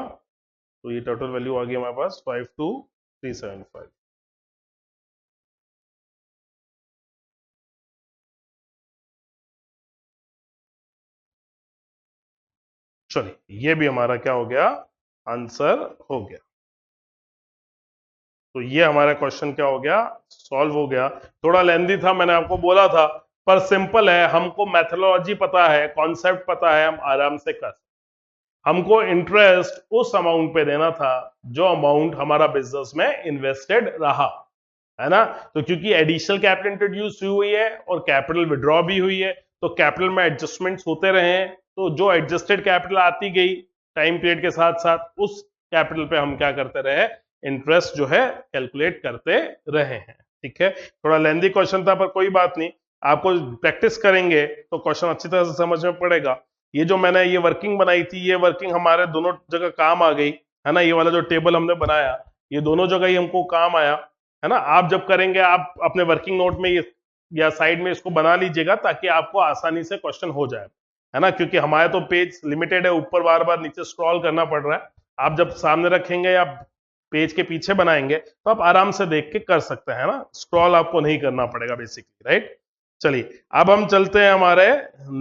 तो ये टोटल वैल्यू आ गई हमारे पास 5,2,375। चलिए ये भी हमारा क्या हो गया, आंसर हो गया। तो ये हमारा क्वेश्चन क्या हो गया, सॉल्व हो गया। थोड़ा लेंदी था, मैंने आपको बोला था पर सिंपल है, हमको मैथोलॉजी पता है, कॉन्सेप्ट पता है, हम आराम से कर। हमको इंटरेस्ट उस अमाउंट पे देना था जो अमाउंट हमारा बिजनेस में इन्वेस्टेड रहा, है ना। तो क्योंकि एडिशनल कैपिटल इंट्रोड्यूस हुई है और कैपिटल विड्रॉ भी हुई है, तो कैपिटल में एडजस्टमेंट्स होते रहे हैं, तो जो एडजस्टेड कैपिटल आती गई टाइम पीरियड के साथ साथ, उस कैपिटल पे हम क्या करते रहे, इंटरेस्ट जो है कैलकुलेट करते रहे हैं। ठीक है, थोड़ा लेंदी क्वेश्चन था पर कोई बात नहीं, आपको प्रैक्टिस करेंगे तो क्वेश्चन अच्छी तरह से समझ में पड़ेगा। ये जो मैंने ये वर्किंग बनाई थी, ये वर्किंग हमारे दोनों जगह काम आ गई, है ना। ये वाला जो टेबल हमने बनाया, ये दोनों जगह ही हमको काम आया, है ना। आप जब करेंगे, आप अपने वर्किंग नोट में या साइड में इसको बना लीजिएगा ताकि आपको आसानी से क्वेश्चन हो जाए, है ना। क्योंकि हमारे तो पेज लिमिटेड है, ऊपर बार बार नीचे स्क्रॉल करना पड़ रहा है। आप जब सामने रखेंगे या पेज के पीछे बनाएंगे तो आप आराम से देख के कर सकते हैं ना, स्क्रॉल आपको नहीं करना पड़ेगा बेसिकली, राइट। चलिए अब हम चलते हैं हमारे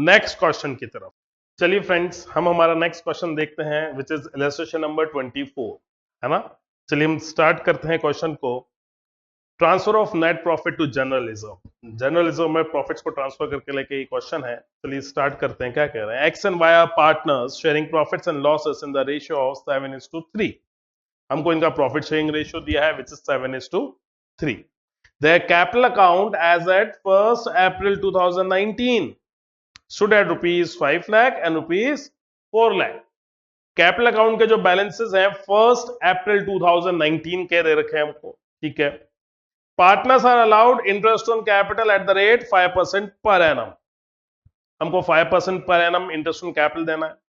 नेक्स्ट क्वेश्चन की तरफ। चलिए फ्रेंड्स, हम हमारा नेक्स्ट क्वेश्चन देखते हैं विच इज इलस्ट्रेशन नंबर 24, है ना। चलिए हम स्टार्ट करते हैं क्वेश्चन को। Transfer of net profit to general reserve. General reserve में प्रॉफिट्स को ट्रांसफर करके लेके ये क्वेश्चन है। चलिए स्टार्ट करते हैं, क्या कह रहे हैं। X and Y are partners sharing profits and losses in the ratio of 7:3। हमको इनका प्रॉफिट शेयरिंग रेशियो दिया है which is 7:3। Their capital account as at 1st April 2019 stood at rupees 5 lakh and rupees 4 lakh। Capital account के जो balances हैं 1st अप्रैल 2019 के दे रखे हैं हमको, ठीक है। Partners are allowed interest on capital at the rate 5% per annum. हमको 5% per annum interest on capital देना है।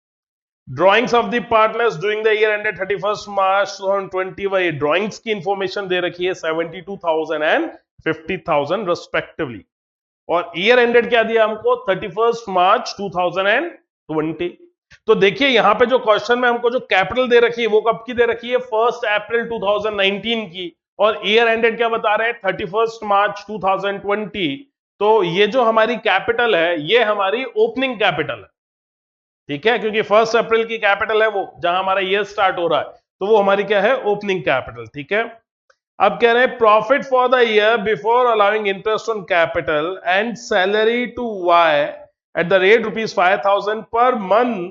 Drawings of the partners during the year ended 31 March 2020, वही ड्राइंग्स की इंफॉर्मेशन दे रखी है 72,000 एंड 50,000 रेस्पेक्टिवली। और ईयर एंडेड क्या दिया हमको, 31 मार्च 2020। तो देखिए यहां पे जो क्वेश्चन में हमको जो कैपिटल दे रखी है वो कब की दे रखी है, 1 अप्रैल 2019 की, और ईयर एंडेड क्या बता रहे हैं, 31 मार्च 2020। तो ये जो हमारी कैपिटल है ये हमारी ओपनिंग कैपिटल है, ठीक है, क्योंकि 1 अप्रैल की कैपिटल है वो जहां हमारा ईयर स्टार्ट हो रहा है, तो वो हमारी क्या है, ओपनिंग कैपिटल, ठीक है। अब कह रहे हैं profit for the year before allowing interest on capital and salary to Y at the rate rupees 5,000 per month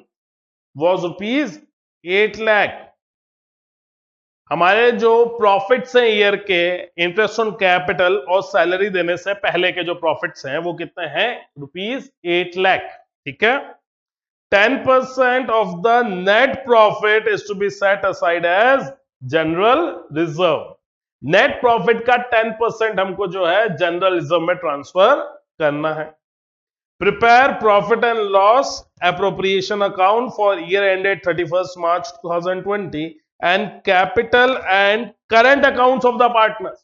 was rupees 8 lakh. हमारे जो प्रॉफिट्स हैं ईयर के, इंटरेस्ट ऑन कैपिटल और सैलरी देने से पहले के जो प्रॉफिट्स हैं वो कितने हैं, रुपीज 8 लाख, ठीक है। 10% of the net profit is to be set aside as general reserve. Net profit का 10% हमको जो है जनरल रिजर्व में ट्रांसफर करना है। Prepare profit and loss appropriation account for year ended 31 March 2020 and capital and current accounts of the partners.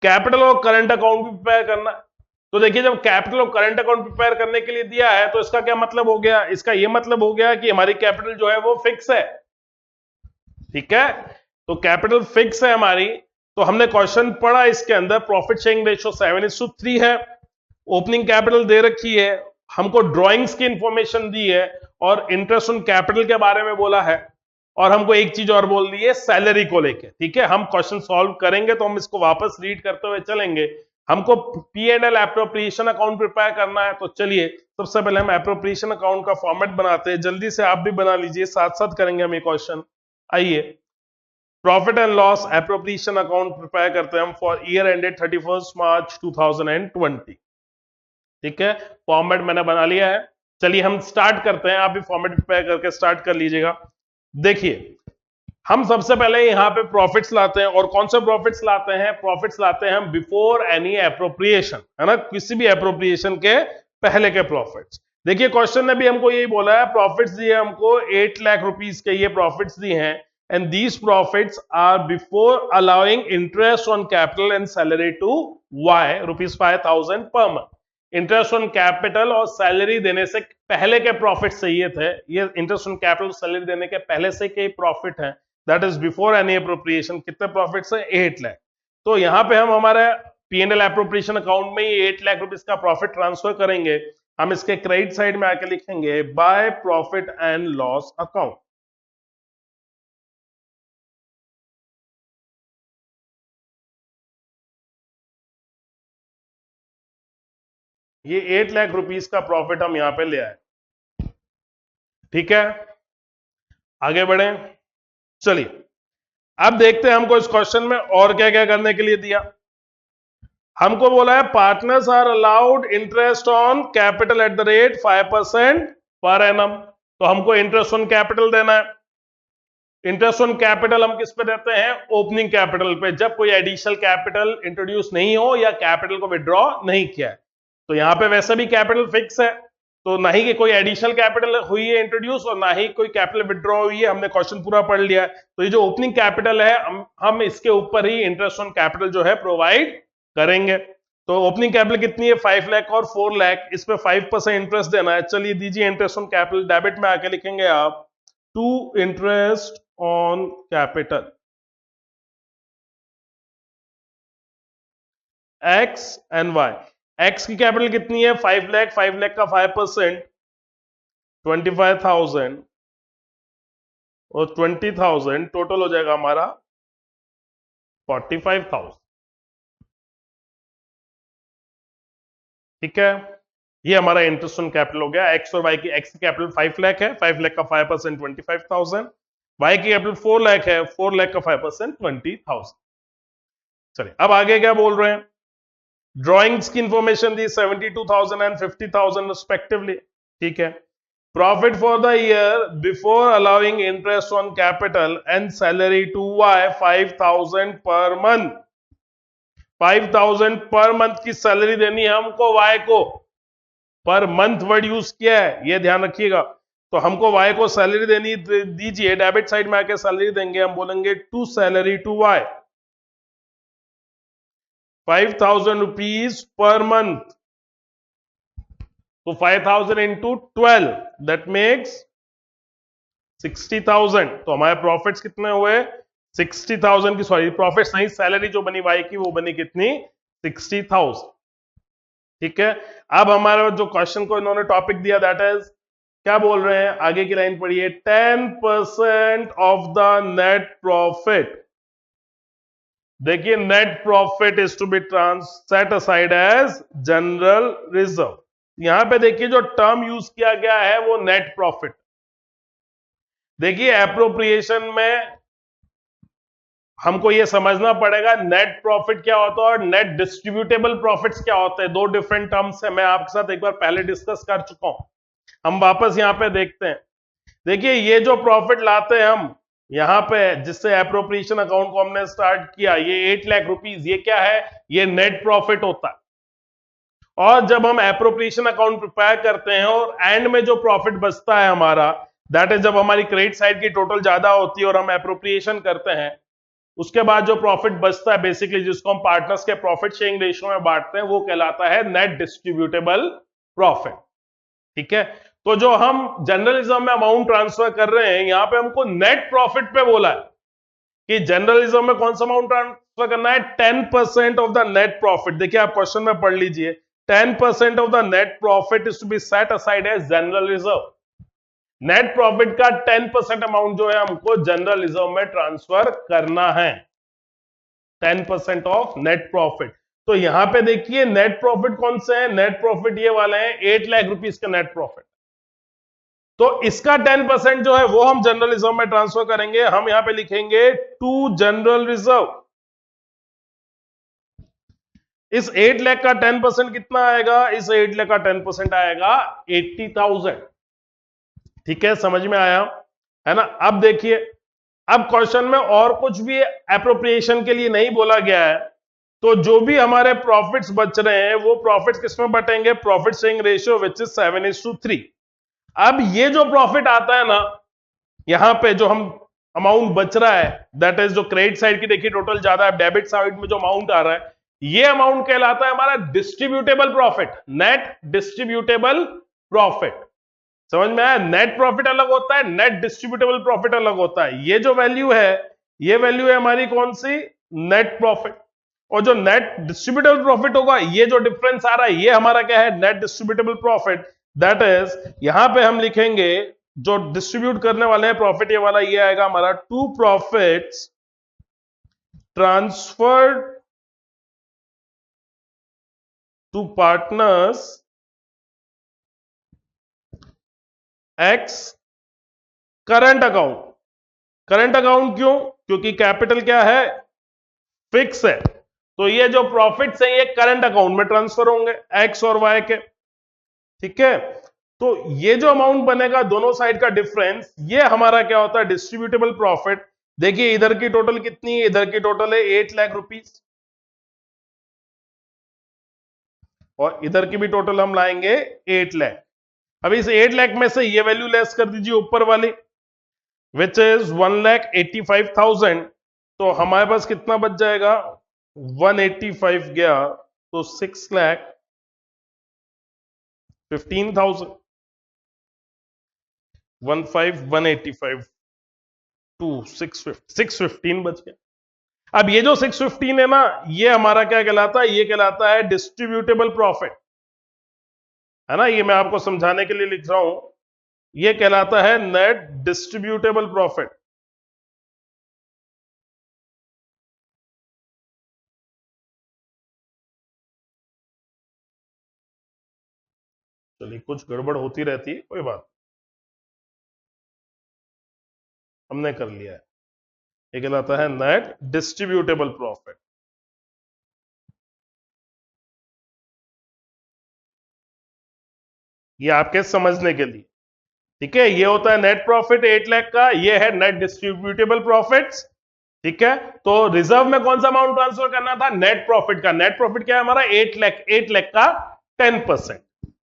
Capital और current account भी prepare करना है। तो देखिए जब कैपिटल और करंट अकाउंट प्रिपेयर करने के लिए दिया है तो इसका क्या मतलब हो गया, इसका यह मतलब हो गया कि हमारी कैपिटल जो है वो फिक्स है, ठीक है। तो कैपिटल फिक्स है हमारी। तो हमने क्वेश्चन पढ़ा, इसके अंदर प्रॉफिट शेयरिंग रेशियो 7:3 है, ओपनिंग कैपिटल दे रखी है, हमको ड्राइंग्स की इंफॉर्मेशन दी है और इंटरेस्ट ऑन कैपिटल के बारे में बोला है, और हमको एक चीज और बोल दी है सैलरी को लेके, ठीक है। हम क्वेश्चन सॉल्व करेंगे तो हम इसको वापस रीड करते हुए चलेंगे। हमको P&L एप्रोप्रिएशन अकाउंट प्रिपेयर करना है, तो चलिए सबसे पहले हम एप्रोप्रिएशन अकाउंट का फॉर्मेट बनाते हैं। जल्दी से आप भी बना लीजिए, साथ साथ करेंगे हम ये क्वेश्चन। आइए, profit and loss appropriation account prepare करते हैं हम फॉर ईयर एंडेड 31 मार्च 2020, ठीक है। फॉर्मेट मैंने बना लिया है। चलिए हम स्टार्ट करते हैं, आप भी फॉर्मेट प्रिपेयर करके स्टार्ट कर लीजिएगा। देखिए हम सबसे पहले यहां पे प्रॉफिट्स लाते हैं, और कौन से प्रॉफिट्स लाते हैं, प्रॉफिट्स लाते हैं हम बिफोर एनी एप्रोप्रिएशन, है ना, किसी भी एप्रोप्रिएशन के पहले के प्रॉफिट्स। देखिए क्वेश्चन ने भी हमको यही बोला है, प्रॉफिट्स दिए हमको 8 लाख रुपीस के, ये प्रॉफिट्स दिए हैं, and these profits are before allowing interest on capital and salary to Y rupees 5,000 per month. Interest on capital और सैलरी देने से पहले के प्रॉफिट से ये थे, ये इंटरेस्ट ऑन कैपिटल सैलरी देने के पहले से के प्रॉफिट हैं, that is before any appropriation. कितने प्रॉफिट्स है, 8 लाख। तो यहां पे हम हमारे P&L एप्रोप्रिएशन अकाउंट में ही 8 लाख रुपीस का प्रॉफिट ट्रांसफर करेंगे। हम इसके क्रेडिट साइड में आके लिखेंगे by profit and loss account. ये 8 लाख रुपीस का प्रॉफिट हम यहां पे ले आए। ठीक है, आगे बढ़े। चलिए अब देखते हैं हमको इस क्वेश्चन में और क्या क्या करने के लिए दिया। हमको बोला है partners are allowed interest on capital at the rate 5% per annum. तो हमको इंटरेस्ट ऑन कैपिटल देना है। इंटरेस्ट ऑन कैपिटल हम किस पे देते हैं? ओपनिंग कैपिटल पे, जब कोई एडिशनल कैपिटल इंट्रोड्यूस नहीं हो या कैपिटल को विड्रॉ नहीं किया है। तो यहां पे वैसे भी कैपिटल फिक्स है, तो ना ही कि कोई एडिशनल कैपिटल हुई है इंट्रोड्यूस और ना ही कोई कैपिटल विड्रॉ हुई है। हमने क्वेश्चन पूरा पढ़ लिया है। तो ये जो ओपनिंग कैपिटल है हम इसके ऊपर ही इंटरेस्ट ऑन कैपिटल जो है प्रोवाइड करेंगे। तो ओपनिंग कैपिटल कितनी है? 5 लाख और 4 लाख, इस पे 5% इंटरेस्ट देना है। चलिए दीजिए इंटरेस्ट ऑन कैपिटल। डेबिट में आके लिखेंगे आप to interest on capital X and Y. X की कैपिटल कितनी है? 5 लाख, 5 लाख का 5% 25,000 और 20,000 टोटल हो जाएगा हमारा 45,000। ठीक है, ये हमारा इंटरेस्ट ऑन कैपिटल हो गया। एक्स और वाई की, एक्स की कैपिटल 5 लाख है, 5 लाख का 5% 25,000। वाई की कैपिटल 4 लाख है, 4 लाख का 5% 20,000। चलिए अब आगे क्या बोल रहे हैं? ड्रॉइंग्स की इंफॉर्मेशन दी 72,000 एंड 50,000 रिस्पेक्टिवली। ठीक है, profit for the year before allowing interest on capital and salary to Y 5,000 per month. 5,000 per month की सैलरी देनी है हमको वाई को। पर मंथ वर्ड यूज किया है, ये ध्यान रखिएगा। तो हमको वाई को सैलरी देनी दीजिए। डेबिट साइड में आके सैलरी देंगे, हम बोलेंगे to salary to Y 5,000 rupees per month. तो 5,000 इंटू 12 दैट मेक्स 60,000। तो हमारे प्रॉफिट्स कितने हुए? 60,000 की, सॉरी प्रॉफिट्स नहीं, सैलरी जो बनी वाई की वो बनी कितनी? 60,000। ठीक है, अब हमारा जो क्वेश्चन को इन्होंने टॉपिक दिया दैट इज, क्या बोल रहे हैं? आगे की लाइन पढ़िए। 10% ऑफ द नेट प्रॉफिट। देखिए net profit is to be set aside as general reserve. यहां पे देखिए जो टर्म यूज किया गया है वो नेट प्रॉफिट। देखिए एप्रोप्रिएशन में हमको ये समझना पड़ेगा नेट प्रॉफिट क्या होता है और नेट डिस्ट्रीब्यूटेबल प्रॉफिट्स क्या होते हैं। दो डिफरेंट टर्म्स है, मैं आपके साथ एक बार पहले डिस्कस कर चुका हूं। हम वापस यहां पे देखते हैं। देखिए ये जो प्रॉफिट लाते हैं हम यहां पे, जिससे एप्रोप्रिएशन अकाउंट को हमने स्टार्ट किया, ये 8 लाख रुपीज, ये क्या है? ये नेट प्रॉफिट होता है। और जब हम एप्रोप्रिएशन अकाउंट प्रिपेयर करते हैं और एंड में जो प्रॉफिट बचता है हमारा, दैट इज जब हमारी क्रेडिट साइड की टोटल ज्यादा होती है और हम एप्रोप्रिएशन करते हैं, उसके बाद जो प्रॉफिट बचता है बेसिकली, जिसको हम पार्टनर्स के प्रॉफिट शेयरिंग रेशियो में बांटते हैं, वो कहलाता है नेट डिस्ट्रीब्यूटेबल प्रॉफिट। ठीक है, तो जो हम जर्नलिज्म में अमाउंट ट्रांसफर कर रहे हैं, यहां पे हमको नेट प्रॉफिट पे बोला है कि जर्नलिज्म में कौन सा अमाउंट ट्रांसफर करना है? 10% ऑफ द नेट प्रॉफिट। देखिए आप क्वेश्चन में पढ़ लीजिए, 10% of the net profit is to be set aside as general reserve. Net profit का 10% अमाउंट जो है हमको जनरल रिजर्व में ट्रांसफर करना है। 10% ऑफ नेट प्रॉफिट। तो यहां पे देखिए नेट प्रॉफिट कौन से हैं? नेट प्रॉफिट ये वाले हैं, 8 लाख रुपीस का नेट प्रॉफिट। तो इसका 10% जो है वो हम जनरल रिजर्व में ट्रांसफर करेंगे। हम यहां पे लिखेंगे टू जनरल रिजर्व। इस 8 लाख का 10% कितना आएगा? इस 8 लाख का 10% आएगा 80,000। ठीक है, समझ में आया है ना? अब देखिए, अब क्वेश्चन में और कुछ भी एप्रोप्रिएशन के लिए नहीं बोला गया है। तो जो भी हमारे प्रॉफिट्स बच रहे हैं वो प्रॉफिट्स किसमें बटेंगे? Profit sharing ratio which is 7:3। अब ये जो प्रॉफिट आता है ना, यहां पे जो हम अमाउंट बच रहा है, दैट इज जो क्रेडिट साइड की देखिए टोटल ज्यादा है, डेबिट साइड में जो अमाउंट आ रहा है, ये अमाउंट कहलाता है हमारा distributable profit, net distributable profit. समझ में आया? नेट प्रॉफिट अलग होता है, नेट डिस्ट्रीब्यूटेबल प्रॉफिट अलग होता है। ये जो वैल्यू है, ये वैल्यू है हमारी कौन सी? Net profit. और जो नेट डिस्ट्रीब्यूटेबल प्रॉफिट होगा, ये जो डिफरेंस आ रहा है, ये हमारा क्या है? Net distributable profit. That is, यहां पे हम लिखेंगे जो डिस्ट्रीब्यूट करने वाले हैं प्रॉफिट, ये वाला ये आएगा हमारा to profits transferred to partners X current account. Current account क्यों? क्योंकि कैपिटल क्या है? फिक्स है। तो ये जो प्रॉफिट्स हैं ये करंट अकाउंट में ट्रांसफर होंगे, एक्स और वाई के। ठीक है, तो ये जो अमाउंट बनेगा दोनों साइड का डिफरेंस, ये हमारा क्या होता है? Distributable profit. देखिए इधर की टोटल कितनी है? इधर की टोटल है 8 लाख रुपीस, और इधर की भी टोटल हम लाएंगे 8 लाख। अब इस 8 लाख में से ये वैल्यू लेस कर दीजिए ऊपर वाली, विच इज 1,85,000। तो हमारे पास कितना बच जाएगा? 185 गया तो 6,15,000। 185 टू 615 बच गया। अब ये जो 615 है ना, ये हमारा क्या कहलाता है? ये कहलाता है डिस्ट्रीब्यूटेबल प्रॉफिट, है ना। ये मैं आपको समझाने के लिए लिख रहा हूं, ये कहलाता है नेट डिस्ट्रीब्यूटेबल प्रॉफिट। चलिए कुछ गड़बड़ होती रहती है, कोई बात, हमने कर लिया है। ये कहलाता है नेट डिस्ट्रीब्यूटेबल प्रॉफिट। ये आपके समझने के लिए, ठीक है। ये होता है नेट प्रॉफिट 8 लाख का, ये है नेट डिस्ट्रीब्यूटेबल प्रॉफिट्स। ठीक है, तो रिजर्व में कौन सा अमाउंट ट्रांसफर करना था? नेट प्रॉफिट का। नेट प्रॉफिट क्या है हमारा? 8 लाख। 8 लाख का 10%।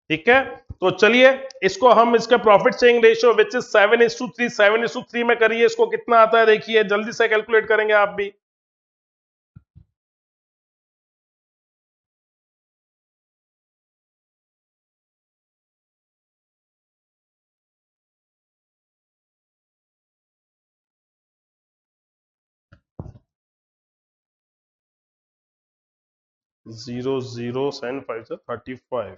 ठीक है, तो चलिए इसको हम, इसका profit sharing ratio which is 7:3, 7:3 में करिए। इसको कितना आता है देखिए, जल्दी से कैलकुलेट करेंगे आप भी। जीरो जीरो 7 5 से 35।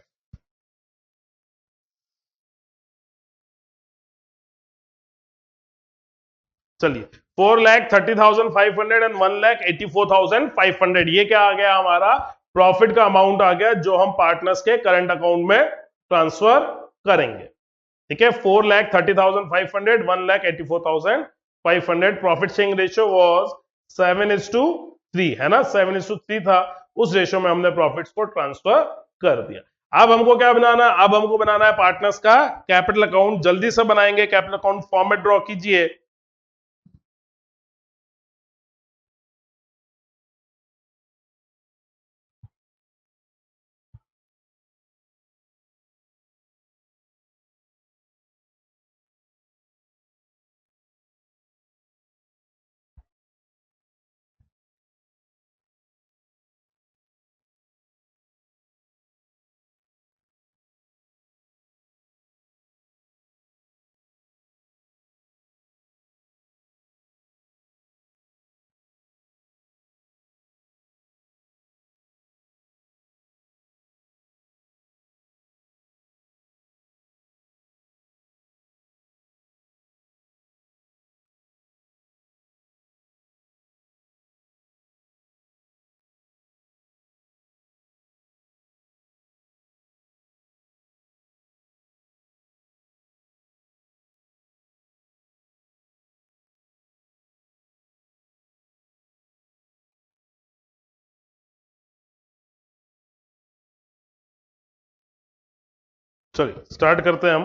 चलिए 4,30,500 एंड 1,84,500, ये क्या आ गया हमारा? प्रॉफिट का अमाउंट आ गया जो हम पार्टनर्स के करंट अकाउंट में ट्रांसफर करेंगे। ठीक है, 4,30,500, 1,84,500। प्रॉफिट शेयरिंग रेशियो वॉज 7:3, है ना। 7:3 था, उस रेशियो में हमने प्रॉफिट्स को ट्रांसफर कर दिया। अब हमको क्या बनाना? अब हमको बनाना है पार्टनर्स का कैपिटल अकाउंट। जल्दी से बनाएंगे कैपिटल अकाउंट, फॉर्मेट ड्रॉ कीजिए। चलिए स्टार्ट करते हैं हम।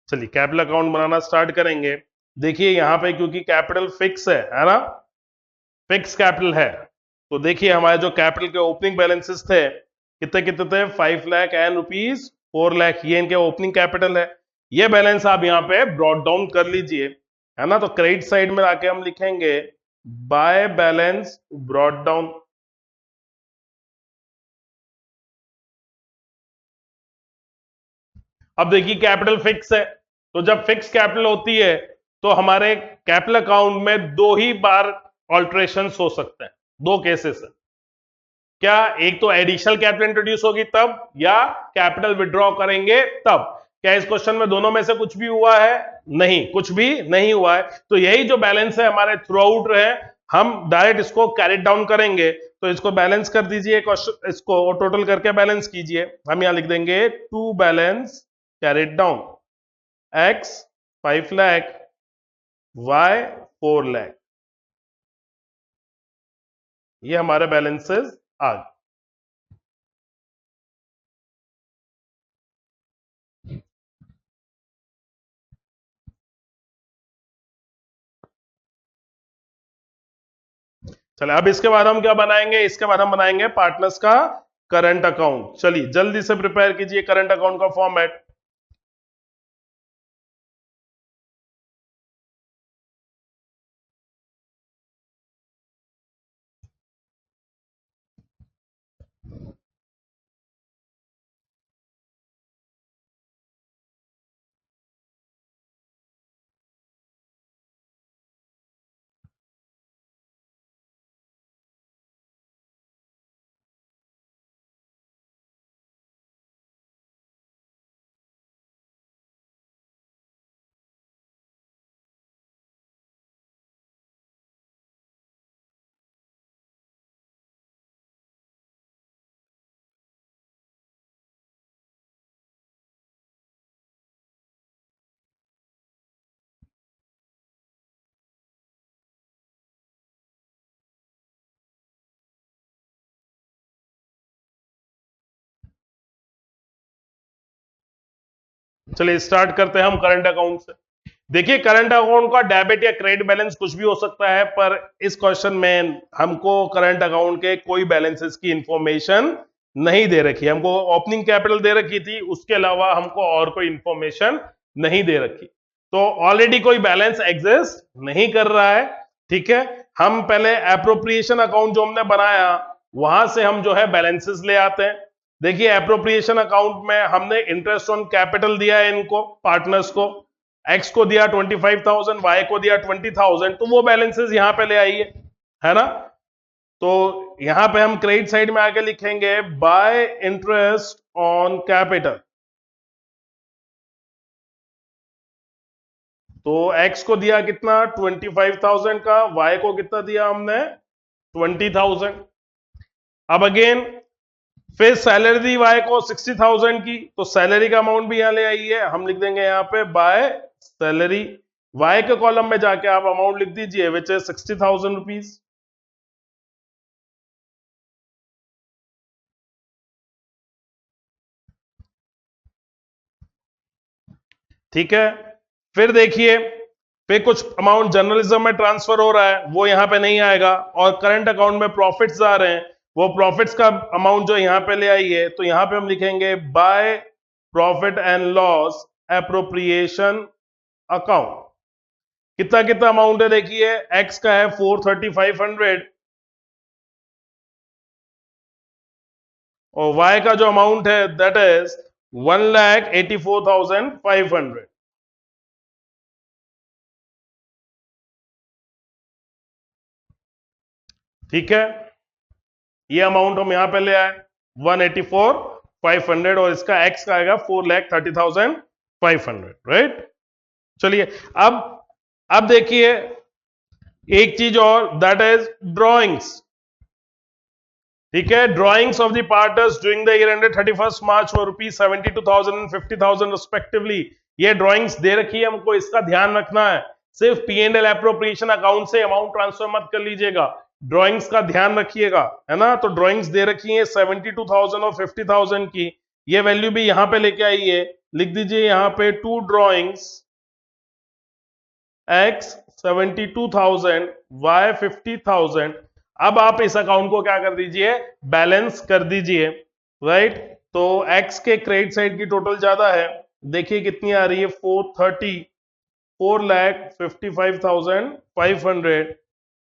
चलिए कैपिटल अकाउंट बनाना स्टार्ट करेंगे। देखिए यहां पे क्योंकि कैपिटल फिक्स है ना, फिक्स कैपिटल है, तो देखिए हमारे जो कैपिटल के ओपनिंग बैलेंसेस थे कितने कितने थे? 5 लाख एंड रुपीज 4 लाख, ये इनके ओपनिंग कैपिटल है। ये बैलेंस आप यहाँ पे ब्रॉट डाउन कर लीजिए, है ना। तो क्रेडिट साइड में आके हम लिखेंगे बाय बैलेंस ब्रॉट डाउन। अब देखिए कैपिटल फिक्स है, तो जब फिक्स कैपिटल होती है तो हमारे कैपिटल अकाउंट में दो ही बार ऑल्ट्रेशन हो सकते हैं, दो केसेस है। क्या? एक तो एडिशनल कैपिटल इंट्रोड्यूस होगी तब, या कैपिटल विड्रॉ करेंगे तब। क्या इस क्वेश्चन में दोनों में से कुछ भी हुआ है? नहीं, कुछ भी नहीं हुआ है। तो यही जो बैलेंस है हमारे थ्रू आउट रहे, हम डायरेक्ट इसको कैरी डाउन करेंगे। तो इसको बैलेंस कर दीजिए, क्वेश्चन इसको टोटल करके बैलेंस कीजिए। हम यहां लिख देंगे to balance carried down, X 5 लाख, वाई 4 लाख। ये हमारे बैलेंसेस आ गए। चलिए अब इसके बाद हम क्या बनाएंगे? इसके बाद हम बनाएंगे पार्टनर्स का करंट अकाउंट। चलिए जल्दी से प्रिपेयर कीजिए करंट अकाउंट का फॉर्मेट। चलिए स्टार्ट करते हैं हम करंट अकाउंट से। देखिए करंट अकाउंट का डेबिट या क्रेडिट बैलेंस कुछ भी हो सकता है, पर इस क्वेश्चन में हमको करंट अकाउंट के कोई बैलेंसेस की इंफॉर्मेशन नहीं दे रखी। हमको ओपनिंग कैपिटल दे रखी थी, उसके अलावा हमको और कोई इंफॉर्मेशन नहीं दे रखी। तो ऑलरेडी कोई बैलेंस एग्जिस्ट नहीं कर रहा है। ठीक है, हम पहले एप्रोप्रिएशन अकाउंट जो हमने बनाया वहां से हम जो है बैलेंसेस ले आते हैं। देखिए एप्रोप्रिएशन अकाउंट में हमने इंटरेस्ट ऑन कैपिटल दिया है इनको, पार्टनर्स को, एक्स को दिया 25,000, वाई को दिया 20,000, तो वो बैलेंसेस यहां पे ले आइए, है ना। तो यहां पे हम क्रेडिट साइड में आके लिखेंगे बाय इंटरेस्ट ऑन कैपिटल। तो एक्स को दिया कितना? 25,000 का। वाई को कितना दिया हमने? 20,000। अब अगेन फिर सैलरी दी वाई को 60,000 की, तो सैलरी का अमाउंट भी यहां ले आइए। हम लिख देंगे यहां पे बाय सैलरी। वाई के कॉलम में जाके आप अमाउंट लिख दीजिए विच इज 60,000 रुपीज। ठीक है, फिर देखिए फिर कुछ अमाउंट जर्नलिज्म में ट्रांसफर हो रहा है, वो यहां पे नहीं आएगा। और करंट अकाउंट में प्रॉफिट्स आ रहे हैं, वो प्रॉफिट्स का अमाउंट जो यहां पे ले आइए। तो यहां पे हम लिखेंगे by profit and loss appropriation account. कितना कितना अमाउंट है देखिए, एक्स का है 430,500 और वाई का जो अमाउंट है दैट इज 1,84,500। ठीक है, ये अमाउंट हम यहां पे ले आए 1,84,500 और इसका एक्स का आएगा 4,30,500, राइट। चलिए अब देखिए एक चीज और, दैट इज ड्रॉइंग्स। ठीक है, drawings of the partners during the year ended 31st March for ₹72,000 and 50,000 respectively. ये ड्रॉइंग्स दे रखी है, हमको इसका ध्यान रखना है। सिर्फ P&L एप्रोप्रिएशन अकाउंट से अमाउंट ट्रांसफर मत कर लीजिएगा, ड्रॉइंग्स का ध्यान रखिएगा, है ना। तो ड्रॉइंग्स दे रखी है 72,000 और 50,000 की, ये वैल्यू भी यहां पे लेके आइए। लिख दीजिए यहां पे टू ड्रॉइंग्स, एक्स 72,000, वाई 50,000। अब आप इस अकाउंट को क्या कर दीजिए? बैलेंस कर दीजिए, राइट। तो एक्स के क्रेडिट साइड की टोटल ज्यादा है, देखिए कितनी आ रही है 430, 4,55,500।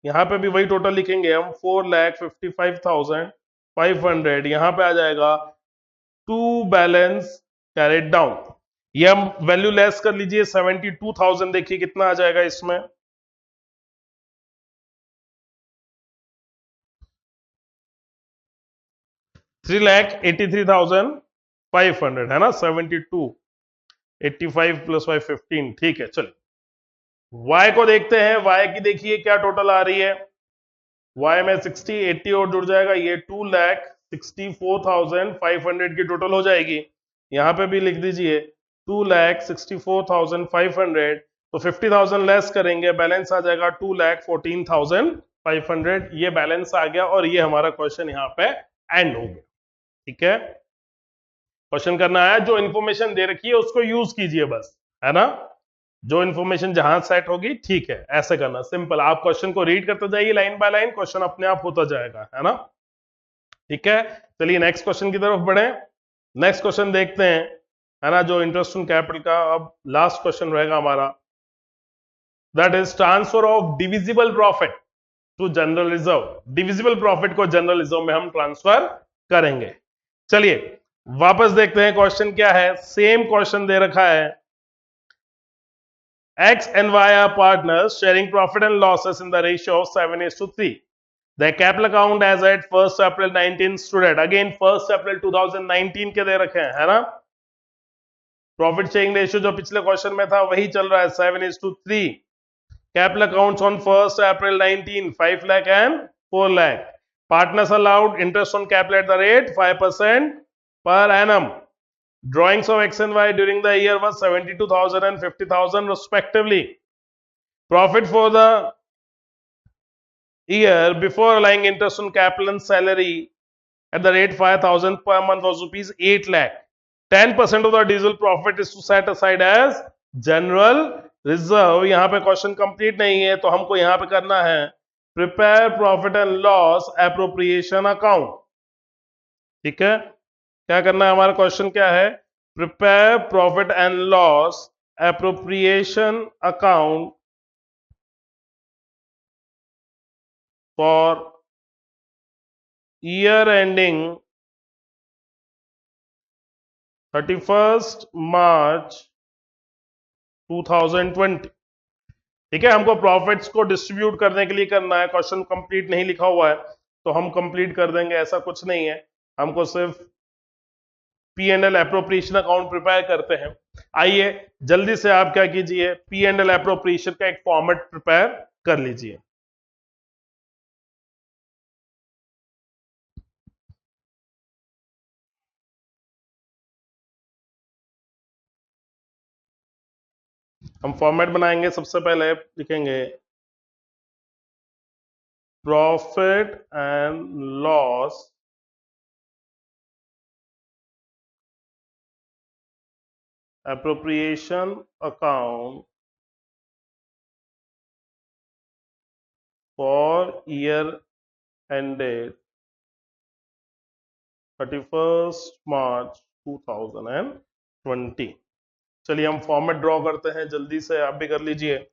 यहां पे भी वही टोटल लिखेंगे हम, 4,55,500। यहां पे आ जाएगा टू बैलेंस कैरिड डाउन। ये हम वैल्यू लेस कर लीजिए 72,000, देखिए कितना आ जाएगा इसमें। $3,83,500, है ना, 72। 85 प्लस 5 15, ठीक है। चलिए y को देखते हैं, y की देखिए क्या टोटल आ रही है। y में 60 80 और जुड़ जाएगा, ये 2,64,500 की टोटल हो जाएगी। यहां पे भी लिख दीजिए 2,64,500, तो 50,000 लेस करेंगे, बैलेंस आ जाएगा 2,14,500। ये बैलेंस आ गया और ये हमारा क्वेश्चन यहाँ पे एंड हो गया। ठीक है, क्वेश्चन करना है, जो इन्फॉर्मेशन दे रखी है उसको यूज कीजिए बस, है ना। जो इन्फॉर्मेशन जहां सेट होगी, ठीक है, ऐसे करना सिंपल। आप क्वेश्चन को रीड करते जाइए लाइन बाय लाइन, क्वेश्चन अपने आप होता जाएगा, है ना। ठीक है, चलिए नेक्स्ट क्वेश्चन की तरफ बढ़े। नेक्स्ट क्वेश्चन देखते हैं, है ना, जो इंटरेस्ट ऑन कैपिटल का अब लास्ट क्वेश्चन रहेगा हमारा। That is transfer of divisible profit to general reserve. Divisible profit को जनरल रिजर्व में हम ट्रांसफर करेंगे। चलिए वापस देखते हैं क्वेश्चन क्या है। सेम क्वेश्चन दे रखा है, X and Y are partners sharing profit and losses in the ratio of 7:3. The capital account as at 1st April 19 stood at, again 1st April 2019 के दे रखे हैं, है ना। प्रॉफिट शेयरिंग रेशियो जो पिछले क्वेश्चन में था वही चल रहा है, 7:3। Capital accounts on 1st April 19 5 lakh and 4 lakh. Partners allowed interest on capital at the rate 5% per annum. Drawings of X and Y during the year was 72,000 and 50,000 respectively. Profit for the year before allowing interest on capital and salary at the rate 5,000 per month was rupees 8 lakh. 10% of the diesel profit is to set aside as general reserve. यहाँ पे question complete नहीं है, तो हमको यहाँ पे करना है prepare profit and loss appropriation account. ठीक है, क्या करना है, हमारा क्वेश्चन क्या है, prepare profit and loss appropriation account for year ending 31st March 2020। ठीक है, हमको प्रॉफिट्स को डिस्ट्रीब्यूट करने के लिए करना है। क्वेश्चन कंप्लीट नहीं लिखा हुआ है तो हम कंप्लीट कर देंगे, ऐसा कुछ नहीं है। हमको सिर्फ P and L appropriation account prepare करते हैं। आइए जल्दी से आप क्या कीजिए, पी एंड एल एप्रोप्रिएशन का एक फॉर्मेट प्रिपेयर कर लीजिए। हम फॉर्मेट बनाएंगे, सबसे पहले लिखेंगे profit and loss appropriation account for year ended 31st March 2020। चलिए हम फॉर्मेट ड्रॉ करते हैं, जल्दी से आप भी कर लीजिए।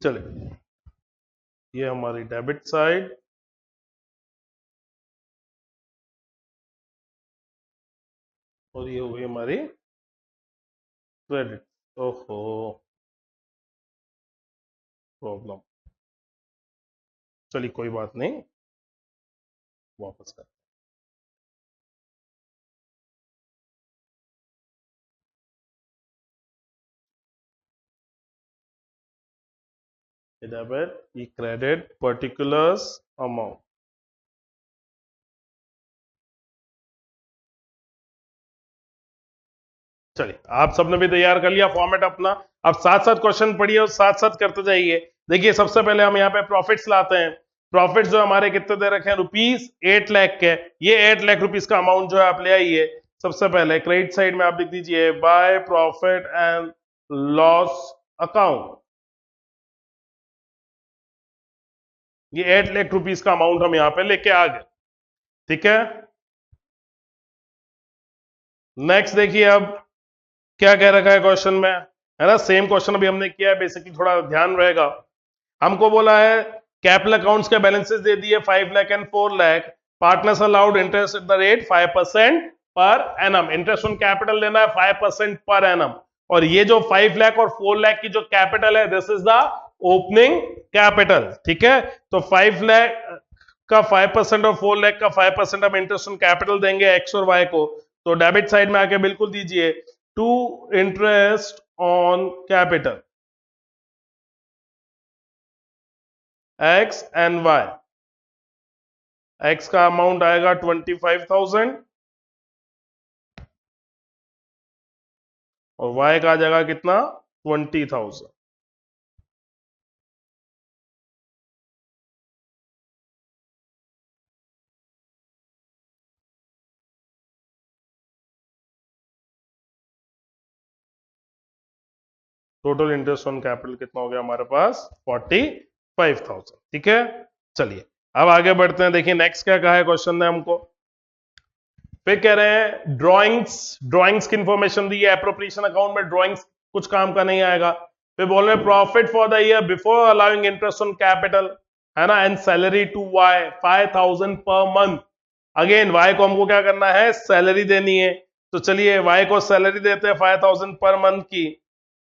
चलिए ये हमारी डेबिट साइड, और ये हो गई हमारी क्रेडिट। ओहो प्रॉब्लम, चलिए कोई बात नहीं, वापस कर। डेबिट ये क्रेडिट पर्टिकुलर्स अमाउंट। चलिए आप सबने भी तैयार कर लिया फॉर्मेट अपना। अब साथ साथ क्वेश्चन पढ़िए और साथ साथ करते जाइए। देखिए सबसे पहले हम यहाँ पे प्रॉफिट्स लाते हैं। प्रॉफिट्स जो हमारे कितने दे रखे हैं, रुपीस 8 लाख के। ये 8 लाख रुपीस का अमाउंट जो है आप ले आइए। सबसे पहले क्रेडिट साइड में आप लिख दीजिए by profit and loss account. ये 8 लाख रुपीस का अमाउंट हम यहां पे लेके आ गए, ठीक है। नेक्स्ट देखिए अब क्या कह रखा है क्वेश्चन में, है ना, सेम क्वेश्चन अभी हमने किया है, बेसिकली थोड़ा ध्यान रहेगा। हमको बोला है कैपिटल अकाउंट्स के बैलेंसेस दे दिए 5 lakh and 4 lakh, partners allowed interest eight the rate 5% per annum, interest on capital लेना है 5% पर एनम, और ये जो 5 लाख और 4 लाख की जो कैपिटल है this is the opening capital, ठीक है। तो 5 लाख का 5% और 4 लाख का 5% हम इंटरेस्ट ऑन कैपिटल देंगे एक्स और वाई को, तो डेबिट साइड में आके बिल्कुल दीजिए to interest on capital X and Y. X का अमाउंट आएगा 25,000 और वाई का आ जाएगा कितना 20,000। टोटल इंटरेस्ट ऑन कैपिटल कितना हो गया हमारे पास 45,000, ठीक है। चलिए अब आगे बढ़ते हैं, देखिए नेक्स्ट क्या कहा है क्वेश्चन ने हमको। फिर कह रहे हैं ड्राइंग्स की इंफॉर्मेशन दी है, एप्रोप्रिएशन अकाउंट में ड्राइंग्स कुछ काम का नहीं आएगा। फिर बोल रहे हैं profit for the year before allowing interest on capital, है ना, and salary to Y 5,000 per month. Again Y को हमको क्या करना है, सैलरी देनी है, तो चलिए वाई को सैलरी देते हैं 5,000 पर मंथ की,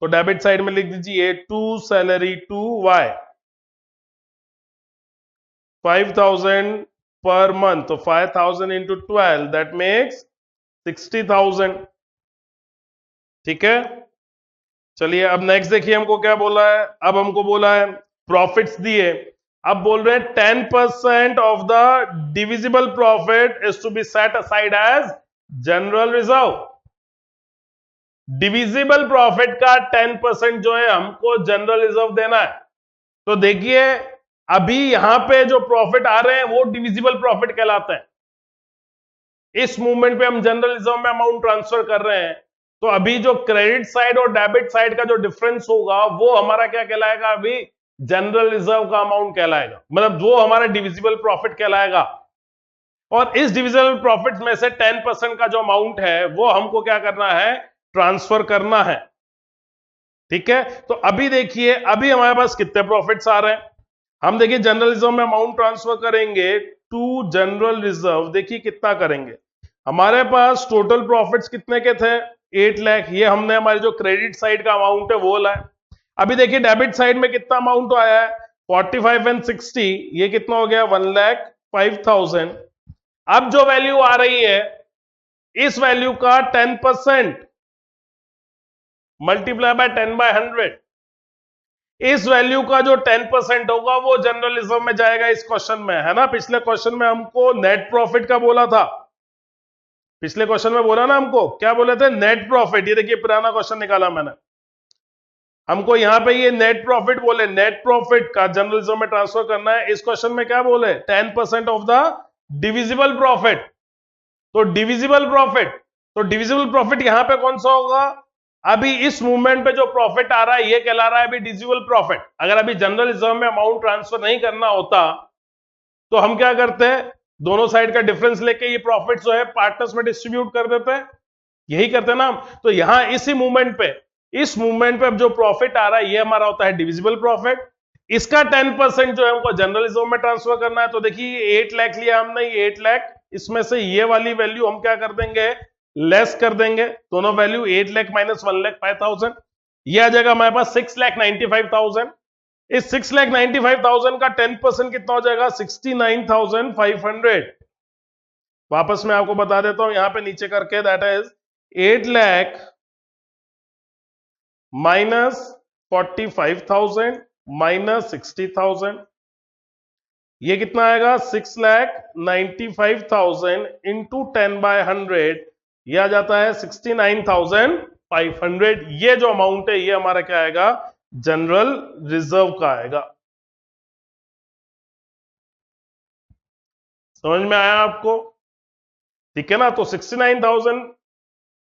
तो डेबिट साइड में लिख दीजिए to salary to Y 5,000 per month, तो 5,000 इंटू 12 दैट मेक्स 60,000, ठीक है। चलिए अब नेक्स्ट देखिए हमको क्या बोला है, अब हमको बोला है प्रॉफिट्स दिए, अब बोल रहे हैं 10% of the divisible profit is to be set aside as general reserve. Divisible profit का 10% जो है हमको जनरल रिजर्व देना है। तो देखिए अभी यहां पे जो प्रॉफिट आ रहे हैं वो डिविजिबल प्रॉफिट कहलाते हैं। इस मूवमेंट पे हम जनरल रिजर्व में अमाउंट ट्रांसफर कर रहे हैं, तो अभी जो क्रेडिट साइड और डेबिट साइड का जो डिफरेंस होगा वो हमारा क्या कहलाएगा, अभी जनरल रिजर्व का अमाउंट कहलाएगा, मतलब वो हमारा डिविजिबल प्रॉफिट कहलाएगा। और इस डिविजिबल प्रॉफिट में से 10% का जो अमाउंट है वो हमको क्या करना है, ट्रांसफर करना है, ठीक है। तो अभी देखिए अभी हमारे पास कितने प्रॉफिट्स आ रहे हैं, हम देखिए जनरल रिजर्व में अमाउंट ट्रांसफर करेंगे टू जनरल रिजर्व, देखिए कितना करेंगे, हमारे पास टोटल प्रॉफिट्स कितने के थे 8 लाख, ये हमने हमारी जो क्रेडिट साइड का अमाउंट है वो लाए। अभी देखिए डेबिट साइड में कितना अमाउंट आया है 45 एंड 60, ये कितना हो गया 1,05,000। अब जो वैल्यू आ रही है इस वैल्यू का 10% मल्टीप्लाई बाय 10/100, इस वैल्यू का जो 10% होगा वो जनरल रिजर्व में जाएगा इस क्वेश्चन में, है ना। पिछले क्वेश्चन में हमको नेट प्रॉफिट का बोला था, पिछले क्वेश्चन में बोला ना हमको, क्या बोले थे, नेट प्रॉफिट। ये देखिए पुराना क्वेश्चन निकाला मैंने, हमको यहां पे ये नेट प्रॉफिट बोले, नेट प्रॉफिट का जनरल रिजर्व में ट्रांसफर करना है। इस क्वेश्चन में क्या बोले 10% ऑफ द डिविजिबल प्रॉफिट, तो डिविजिबल प्रॉफिट, तो डिविजिबल प्रॉफिट यहां पे कौन सा होगा, अभी इस मूवमेंट पे जो प्रॉफिट आ रहा है ये कहला रहा है अभी डिविजिबल प्रॉफिट। अगर अभी जनरल रिजर्व में अमाउंट ट्रांसफर नहीं करना होता तो हम क्या करते हैं, दोनों साइड का डिफरेंस लेके ये प्रॉफिट जो है पार्टनर्स में डिस्ट्रीब्यूट कर देते हैं, यही करते हैं ना हम। तो यहां इसी मूवमेंट पे, इस मूवमेंट पे अब जो प्रॉफिट आ रहा है ये हमारा होता है डिविजिबल प्रॉफिट, इसका 10% जो है हमको जनरल रिजर्व में ट्रांसफर करना है। तो देखिए 8 लाख लिया हमने, 8 लाख, इसमें से ये वाली वैल्यू हम क्या कर देंगे, लेस कर देंगे, दोनों वैल्यू 8 लाख माइनस 1,05,000, ये आ जाएगा हमारे पास 6,95,000। इस 6,95,000 का 10% कितना हो जाएगा 69,500। वापस मैं आपको बता देता हूं यहां पे नीचे करके, that is 8 lakh minus 45,000 minus 60,000, ये कितना आएगा 6,95,000 इंटू 10/100, ये आ जाता है 69,500। ये जो अमाउंट है ये हमारा क्या आएगा, जनरल रिजर्व का आएगा। समझ में आया आपको, ठीक है ना। तो 69,000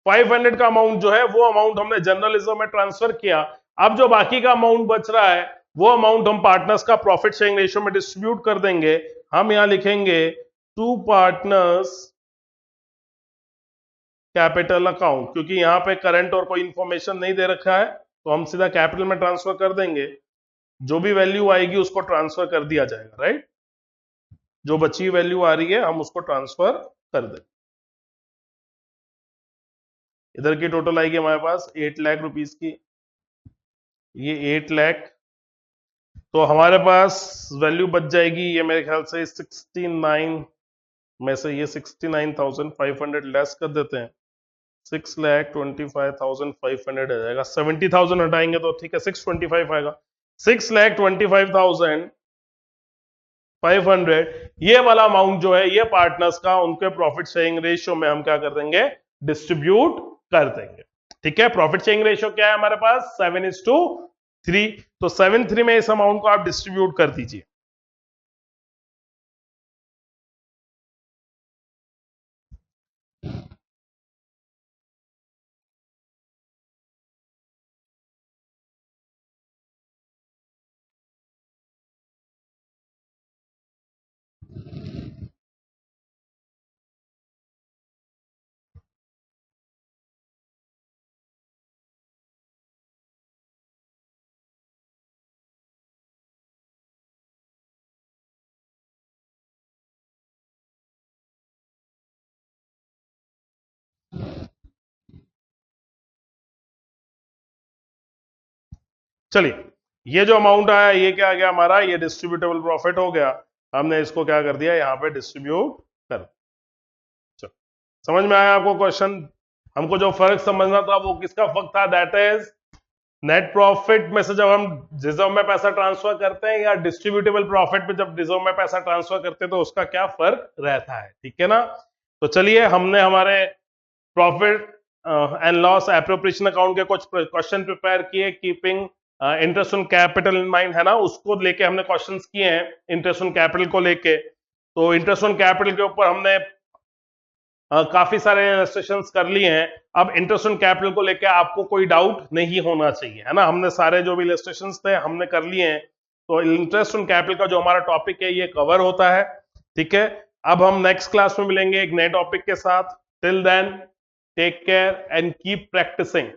500 का अमाउंट जो है वो अमाउंट हमने जनरल रिजर्व में ट्रांसफर किया। अब जो बाकी का अमाउंट बच रहा है वो अमाउंट हम पार्टनर्स का प्रॉफिट शेयरिंग रेशियो में डिस्ट्रीब्यूट कर देंगे। हम यहां लिखेंगे टू पार्टनर्स कैपिटल अकाउंट, क्योंकि यहां पे करंट और कोई इंफॉर्मेशन नहीं दे रखा है तो हम सीधा कैपिटल में ट्रांसफर कर देंगे। जो भी वैल्यू आएगी उसको ट्रांसफर कर दिया जाएगा, राइट। जो बची वैल्यू आ रही है हम उसको ट्रांसफर कर देंगे। इधर की टोटल आएगी हमारे पास 8 लाख रुपीस की, ये 8 लाख, तो हमारे पास वैल्यू बच जाएगी ये मेरे ख्याल से 69 में से ये 69,500 लेस कर देते हैं, 6,25,500 आ जाएगा। 70,000 हटाएंगे तो ठीक है 625 आएगा। 6,25,500 ये वाला अमाउंट जो है ये पार्टनर्स का उनके प्रॉफिट शेयरिंग रेशियो में हम क्या कर देंगे, डिस्ट्रीब्यूट कर देंगे। ठीक है, प्रॉफिट शेयरिंग रेशियो क्या है हमारे पास 7:3, तो 7:3 में इस अमाउंट को आप डिस्ट्रीब्यूट कर दीजिए। चलिए, ये जो अमाउंट आया ये क्या आ गया हमारा, ये डिस्ट्रीब्यूटेबल प्रॉफिट हो गया। हमने इसको क्या कर दिया यहाँ पे डिस्ट्रीब्यूट कर। चलो, समझ में आया आपको क्वेश्चन? हमको जो फर्क समझना था वो किसका फर्क था, दैट इज नेट प्रॉफिट में से जब हम रिजर्व में पैसा ट्रांसफर करते हैं या डिस्ट्रीब्यूटेबल प्रॉफिट में जब रिजर्व में पैसा ट्रांसफर करते हैं तो उसका क्या फर्क रहता है। ठीक है ना, तो चलिए हमने हमारे profit and loss appropriation account के कुछ क्वेश्चन प्रिपेयर किए, keeping interest on capital in mind, है ना, उसको लेके हमने क्वेश्चंस किए हैं इंटरेस्ट ऑन कैपिटल को लेके। तो इंटरेस्ट ऑन कैपिटल के ऊपर हमने काफी सारे इलस्ट्रेशंस कर लिए हैं। अब इंटरेस्ट ऑन कैपिटल को लेके आपको कोई डाउट नहीं होना चाहिए, है ना, हमने सारे जो भी इलस्ट्रेशंस थे हमने कर लिए हैं। तो इंटरेस्ट ऑन कैपिटल का जो हमारा टॉपिक है ये कवर होता है। ठीक है, अब हम नेक्स्ट क्लास में मिलेंगे एक नए टॉपिक के साथ। Till then take care and keep practising.